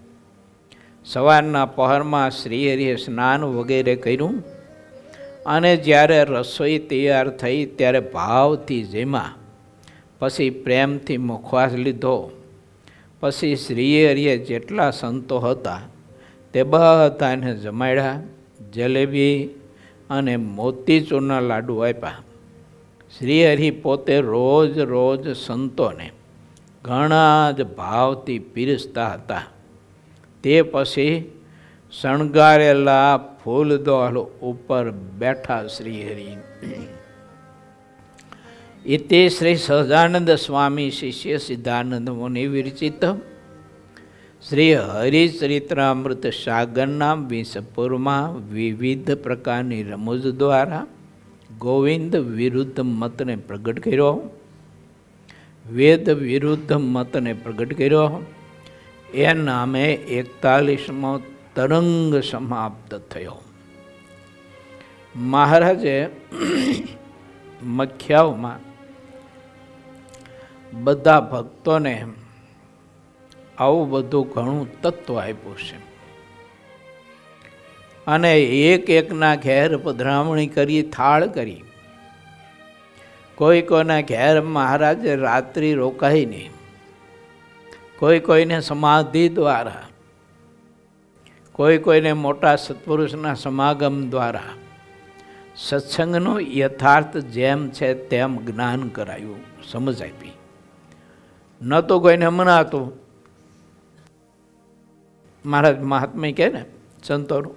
સવારના પહરમાં શ્રીહરિએ સ્નાન વગેરે કર્યું અને જ્યારે રસોઈ તૈયાર થઈ ત્યારે ભાવથી જમ્યા. પછી પ્રેમથી મુખવાસ લીધો. પછી શ્રીહરિએ જેટલા સંતો હતા તે બધાને જમાડ્યા. જલેબી અને મોતીચૂરના લાડુ આપ્યા. શ્રીહરિ પોતે રોજ રોજ સંતોને ઘણા જ ભાવથી પીરસતા હતા. તે પછી શણગારેલા ફૂલદોલ ઉપર બેઠા શ્રીહરિ. ઇતિ શ્રી સહજાનંદ સ્વામી શિષ્ય સિદ્ધાનંદ મુનિ વિરચિત શ્રી હરિચરિત્રામૃત સાગરના 20 પૂરમાં વિવિધ પ્રકારની રમૂજ દ્વારા ગોવિંદ વિરુદ્ધ મતને પ્રગટ કર્યો. વેદ વિરુદ્ધ મતને પ્રગટ કર્યો. એ નામે 41મો તરંગ સમાપ્ત થયો. મહારાજે મખ્યાઓમાં બધા ભક્તોને આવું બધું ઘણું તત્વ આપ્યું છે. અને એક એકના ઘેર પધરામણી કરી, થાળ કરી. કોઈ કોઈના ઘેર મહારાજે રાત્રિ રોકાઈ નહીં. કોઈ કોઈને સમાધિ દ્વારા, કોઈ કોઈને મોટા સત્પુરુષના સમાગમ દ્વારા સત્સંગનું યથાર્થ જેમ છે તેમ જ્ઞાન કરાયું, સમજ આપી. ન તો કોઈને મનાતું. મહારાજ મહાત્મા કહે ને સંતોનું,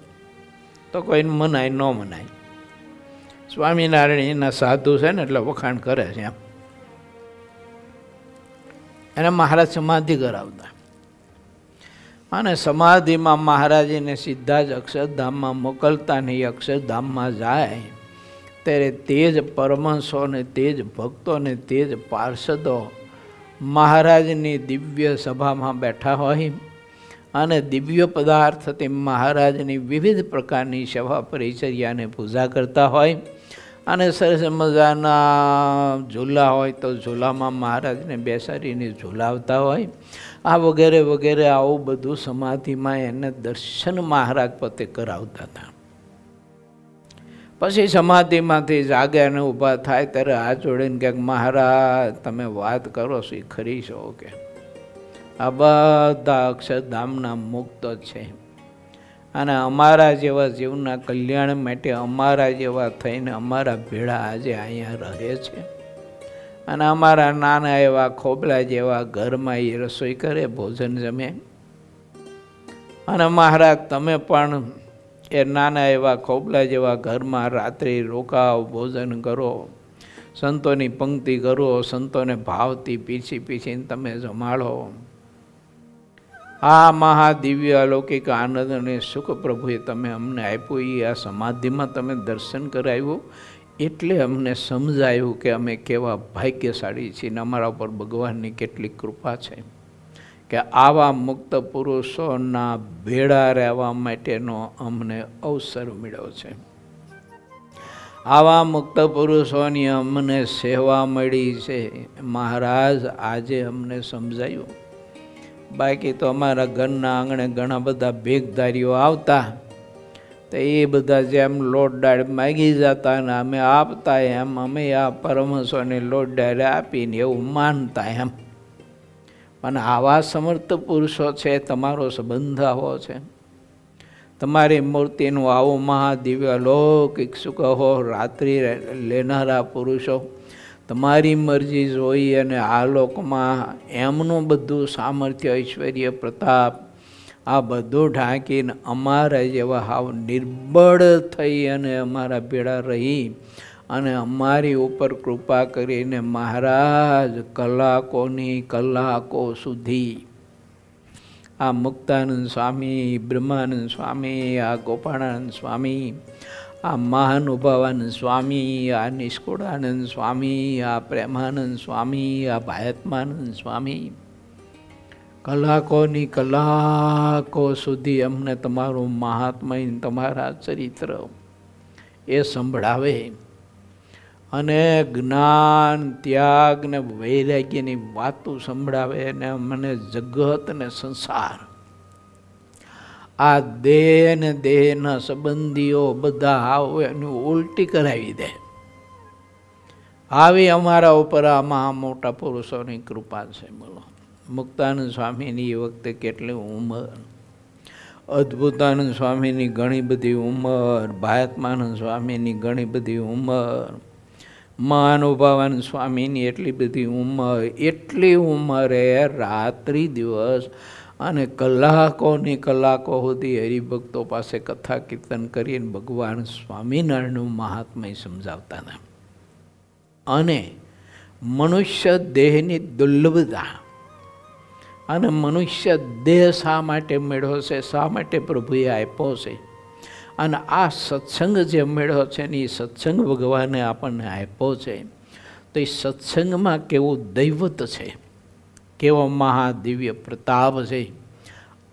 તો કોઈને મનાય ન મનાય. સ્વામિનારાયણના સાધુ છે ને એટલે વખાણ કરે છે એમ. એને મહારાજ સમાધિ કરાવતા. અને સમાધિમાં મહારાજીને સીધા જ અક્ષરધામમાં મોકલતા ને. અક્ષરધામમાં જાય ત્યારે તે જ પરમહંસો ને તે જ ભક્તો ને તે જ પાર્ષદો મહારાજની દિવ્ય સભામાં બેઠા હોય અને દિવ્ય પદાર્થથી મહારાજની વિવિધ પ્રકારની સેવા પરિચર્યાને પૂજા કરતા હોય. અને સરસ મજાના ઝૂલા હોય તો ઝૂલામાં મહારાજને બેસાડીને ઝૂલાવતા હોય. આ વગેરે વગેરે આવું બધું સમાધિમાં એને દર્શન મહારાજ પોતે કરાવતા હતા. પછી સમાધિમાંથી જાગે અને ઊભા થાય ત્યારે હાથ જોડીને કહે, મહારાજ તમે વાત કરો છો એ ખરી છો કે આ બધા અક્ષરધામના મુક્ત છે અને અમારા જેવા જીવના કલ્યાણ માટે અમારા જેવા થઈને અમારા ભેળા આજે અહીંયા રહે છે અને અમારા નાના એવા ખોબલા જેવા ઘરમાં એ રસોઈ કરે, ભોજન જમે. અને મહારાજ તમે પણ એ નાના એવા ખોબલા જેવા ઘરમાં રાત્રિ રોકાવ, ભોજન કરો, સંતોની પંક્તિ કરો, સંતોને ભાવથી પીછી પીછીને તમે જમાડો. આ મહાદિવ્ય અલૌકિક આનંદ અને સુખ પ્રભુએ તમે અમને આપ્યું. એ આ સમાધિમાં તમે દર્શન કરાવ્યું એટલે અમને સમજાયું કે અમે કેવા ભાગ્યશાળી છીએ ને અમારા ઉપર ભગવાનની કેટલી કૃપા છે કે આવા મુક્ત પુરુષોના ભેળા રહેવા માટેનો અમને અવસર મળ્યો છે. આવા મુક્ત પુરુષોની અમને સેવા મળી છે. મહારાજ આજે અમને સમજાયું. બાકી તો અમારા ઘરના આંગણે ઘણા બધા ભેગધારીઓ આવતા તો એ બધા જેમ લોટ દાળ માગી જતા ને અમે આપતા એમ અમે આ પરમહંસોને લોટ દાળ આપીને એવું માનતા એમ. પણ આવા સમર્થ પુરુષો છે, તમારો સંબંધ આવો છે, તમારી મૂર્તિનું આવું મહાદિવ્ય અલૌકિક સુખ હો, રાત્રિ લેનારા પુરુષો તમારી મરજી જોઈ અને આ લોકમાં એમનું બધું સામર્થ્ય, ઐશ્વર્ય, પ્રતાપ આ બધું ઢાંકીને અમારા જેવા હાવ નિર્બળ થઈ અને અમારા ભેળા રહી અને અમારી ઉપર કૃપા કરીને મહારાજ કલાકોની કલાકો સુધી આ મુક્તાનંદ સ્વામી, બ્રહ્માનંદ સ્વામી, આ ગોપાળાનંદ સ્વામી, આ મહાનુભાવાનંદ સ્વામી, આ નિષ્કુળાનંદ સ્વામી, આ પ્રેમાનંદ સ્વામી, આ ભાયત્માનંદ સ્વામી કલાકોની કલાકો સુધી અમને તમારું મહાત્મય, તમારા ચરિત્ર એ સંભળાવે અને જ્ઞાન, ત્યાગ ને વૈરાગ્યની વાતો સંભળાવે અને મને જગત ને સંસાર આ દેહ ને દેહના સંબંધીઓ બધા આવો એની ઉલટી કરાવી દે. આવી અમારા ઉપર આ મહા મોટા પુરુષોની કૃપા છે. બોલો, મુક્તાનંદ સ્વામીની એ વખતે કેટલી ઉંમર, અદ્ભુતાનંદ સ્વામીની ઘણી બધી ઉંમર, ભાયત્માનંદ સ્વામીની ઘણી બધી ઉંમર, મહાનુભાવાનંદ સ્વામીની એટલી બધી ઉંમર, એટલી ઉંમરે રાત્રિ દિવસ અને કલાકોની કલાકો સુધી હરિભક્તો પાસે કથા કીર્તન કરીને ભગવાન સ્વામિનારાયણનું મહાત્મય સમજાવતા હતા. અને મનુષ્ય દેહની દુર્લભતા અને મનુષ્ય દેહ શા માટે મેળવ્યો છે, શા માટે પ્રભુએ આપ્યો છે, અને આ સત્સંગ જે મેળવ્યો છે ને એ સત્સંગ ભગવાને આપણને આપ્યો છે તો એ સત્સંગમાં કેવું દૈવત છે, કેવો મહાદિવ્ય પ્રતાપ છે.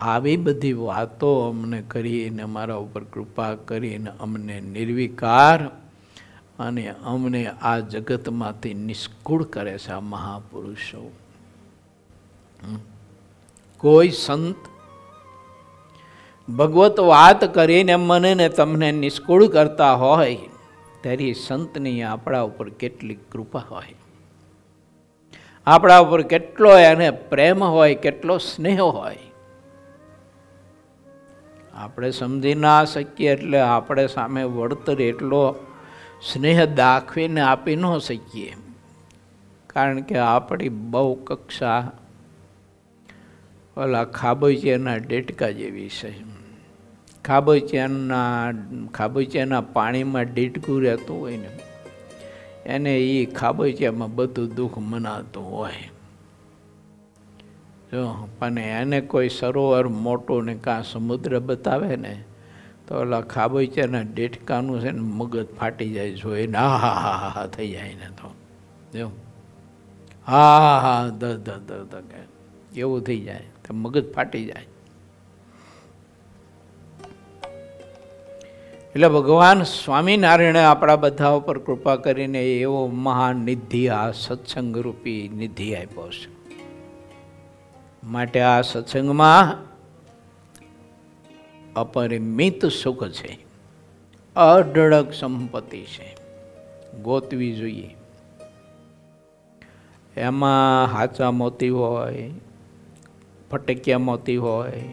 આવી બધી વાતો અમને કરીને અમારા ઉપર કૃપા કરીને અમને નિર્વિકાર અને અમને આ જગતમાંથી નિષ્કુળ કરે છે આ મહાપુરુષો. કોઈ સંત ભગવત વાત કરીને મને ને તમને નિષ્કુળ કરતા હોય ત્યારે સંતની આપણા ઉપર કેટલી કૃપા હોય, આપણા ઉપર કેટલો એને પ્રેમ હોય, કેટલો સ્નેહ હોય. આપણે સમજી ના શકીએ એટલે આપણે સામે વળતર એટલો સ્નેહ દાખવીને આપી ન શકીએ, કારણ કે આપણી બહુ કક્ષા ઓલા ખાબોચિયાના ડેટકા જેવી છે. ખાબોચિયાના પાણીમાં ડેટકું રહેતું હોય ને એને એ ખાબોચિયામાં બધું દુઃખ મનાતું હોય. જો પણ એને કોઈ સરોવર મોટું ને કાં સમુદ્ર બતાવે ને તો ઓલા ખાબોચિયાના ડેટકાનું છે ને મગજ ફાટી જાય, જોઈને હા થઈ જાય ને તો જો હા એવું થઈ જાય તો મગજ ફાટી જાય. એટલે ભગવાન સ્વામિનારાયણે આપણા બધા ઉપર કૃપા કરીને એવો મહાનિધિ આ સત્સંગ રૂપી નિધિ આપ્યો છે. માટે આ સત્સંગમાં અપરિમિત સુખ છે, અઢળક સંપત્તિ છે, ગોતવી જોઈએ. એમાં હાચા મોતી હોય, ફટકિયા મોતી હોય,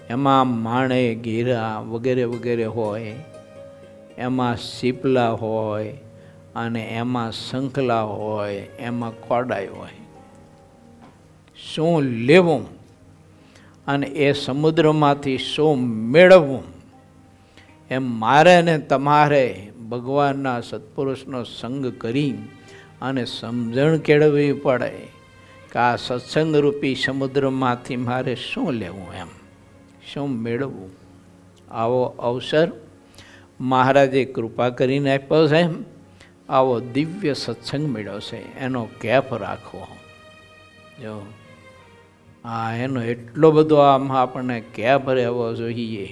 એમાં માણે ઘેરા વગેરે વગેરે હોય, એમાં સીપલા હોય અને એમાં શંખલા હોય, એમાં કોડાઈ હોય. શું લેવું અને એ સમુદ્રમાંથી શું મેળવવું, એમ મારે ને તમારે ભગવાનના સત્પુરુષનો સંગ કરી અને સમજણ કેળવવી પડે કે આ સત્સંગરૂપી સમુદ્રમાંથી મારે શું લેવું, એમ શું મેળવવું. આવો અવસર મહારાજે કૃપા કરીને આપ્યો છે. આવો દિવ્ય સત્સંગ મળ્યો છે, એનો કેફ રાખવો. જો એનો એટલો બધો આમાં આપણને કેફ રહેવો જોઈએ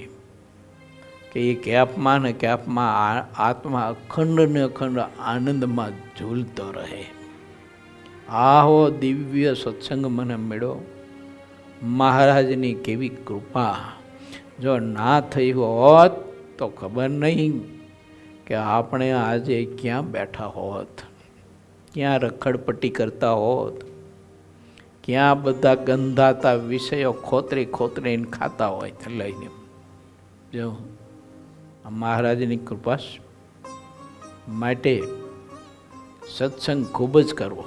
કે એ કેફમાં ને કેફમાં આત્મા અખંડ ને અખંડ આનંદમાં ઝૂલતો રહે. આવો દિવ્ય સત્સંગ મને મળ્યો. મહારાજની કેવી કૃપા! જો ના થઈ હોત તો ખબર નહીં કે આપણે આજે ક્યાં બેઠા હોત, ક્યાં રખડપટ્ટી કરતા હોત, ક્યાં બધા ગંધાતા વિષયો ખોતરી ખોતરીને ખાતા હોય લઈને. જો મહારાજની કૃપા માટે સત્સંગ ખૂબ જ કરવો,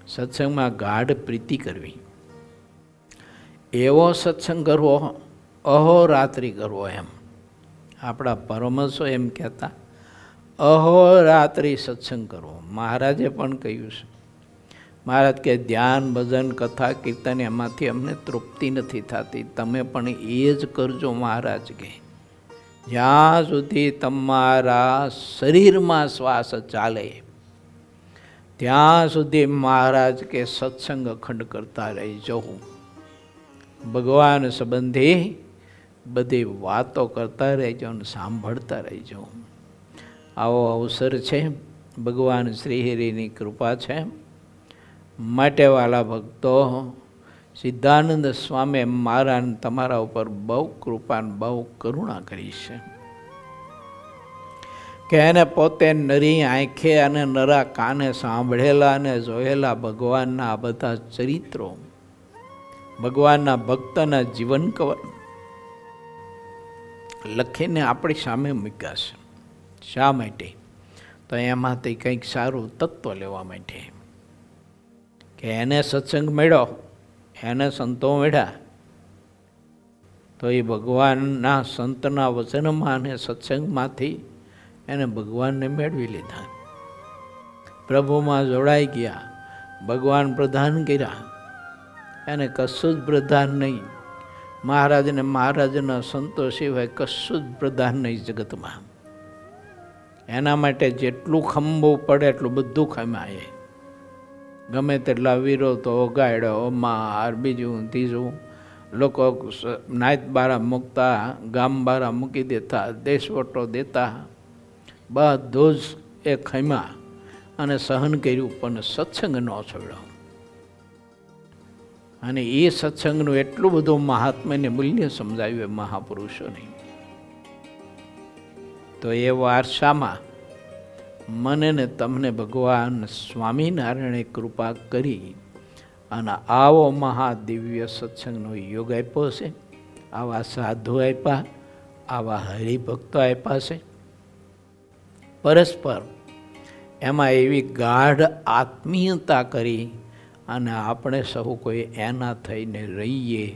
સત્સંગમાં ગાઢ પ્રીતિ કરવી, એવો સત્સંગ કરવો, અહોરાત્રિ કરવો. એમ આપણા પરમહંસો એમ કહેતા, અહોરાત્રિ સત્સંગ કરવો. મહારાજે પણ કહ્યું છે. મહારાજ કે ધ્યાન ભજન કથા કીર્તન એમાંથી અમને તૃપ્તિ નથી થતી, તમે પણ એ જ કરજો. મહારાજ કે જ્યાં સુધી તમારા શરીરમાં શ્વાસ ચાલે ત્યાં સુધી મહારાજ કે સત્સંગ અખંડ કરતા રહેજો. ભગવાન સંબંધી બધી વાતો કરતા રહેજો અને સાંભળતા રહેજો. આવો અવસર છે, ભગવાન શ્રીહરિની કૃપા છે. માટે વાલા ભક્તો, સિદ્ધાનંદ સ્વામી મારા તમારા ઉપર બહુ કૃપા બહુ કરુણા કરી છે કે એને પોતે નરી આંખે અને નરા કાને સાંભળેલા અને જોયેલા ભગવાનના આ બધા ચરિત્રો, ભગવાનના ભક્તના જીવન કવર લખીને આપણી સામે મૂક્યા છે. શા માટે? તો એમાંથી કંઈક સારું તત્વ લેવા માટે કે એને સત્સંગ મળ્યો, એને સંતો મળ્યા તો એ ભગવાનના સંતના વચનમાં અને સત્સંગમાંથી એને ભગવાનને મેળવી લીધા, પ્રભુમાં જોડાઈ ગયા, ભગવાન પ્રદાન કર્યા. એને કશું જ પ્રદાન નહીં, મહારાજને મહારાજના સંતો સિવાય કશું જ પ્રદાન નહીં જગતમાં. એના માટે જેટલું ખંભવું પડે એટલું બધું ખમાય. ગમે તેટલા વિરોધો ગાયડો માર બીજું ત્રીજું, લોકો નાયત બારા મૂકતા, ગામ બારા મૂકી દેતા, દેશવટો દેતા, બધું જ એ ખમ્યા અને સહન કર્યું, પણ સત્સંગ ન છોડ્યો. અને એ સત્સંગનું એટલું બધું મહાત્મ્યને મૂલ્ય સમજાવ્યું મહાપુરુષોને. તો એ વારસામાં મને ને તમને ભગવાન સ્વામિનારાયણે કૃપા કરી અને આવો મહાદિવ્ય સત્સંગનો યોગ આપ્યો છે. આવા સાધુ આપ્યા, આવા હરિભક્તો આપ્યા છે. પરસ્પર એમાં એવી ગાઢ આત્મીયતા કરી અને આપણે સહુ કોઈ એના થઈને રહીએ.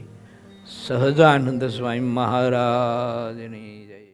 સહજાનંદ સ્વામી મહારાજની જય.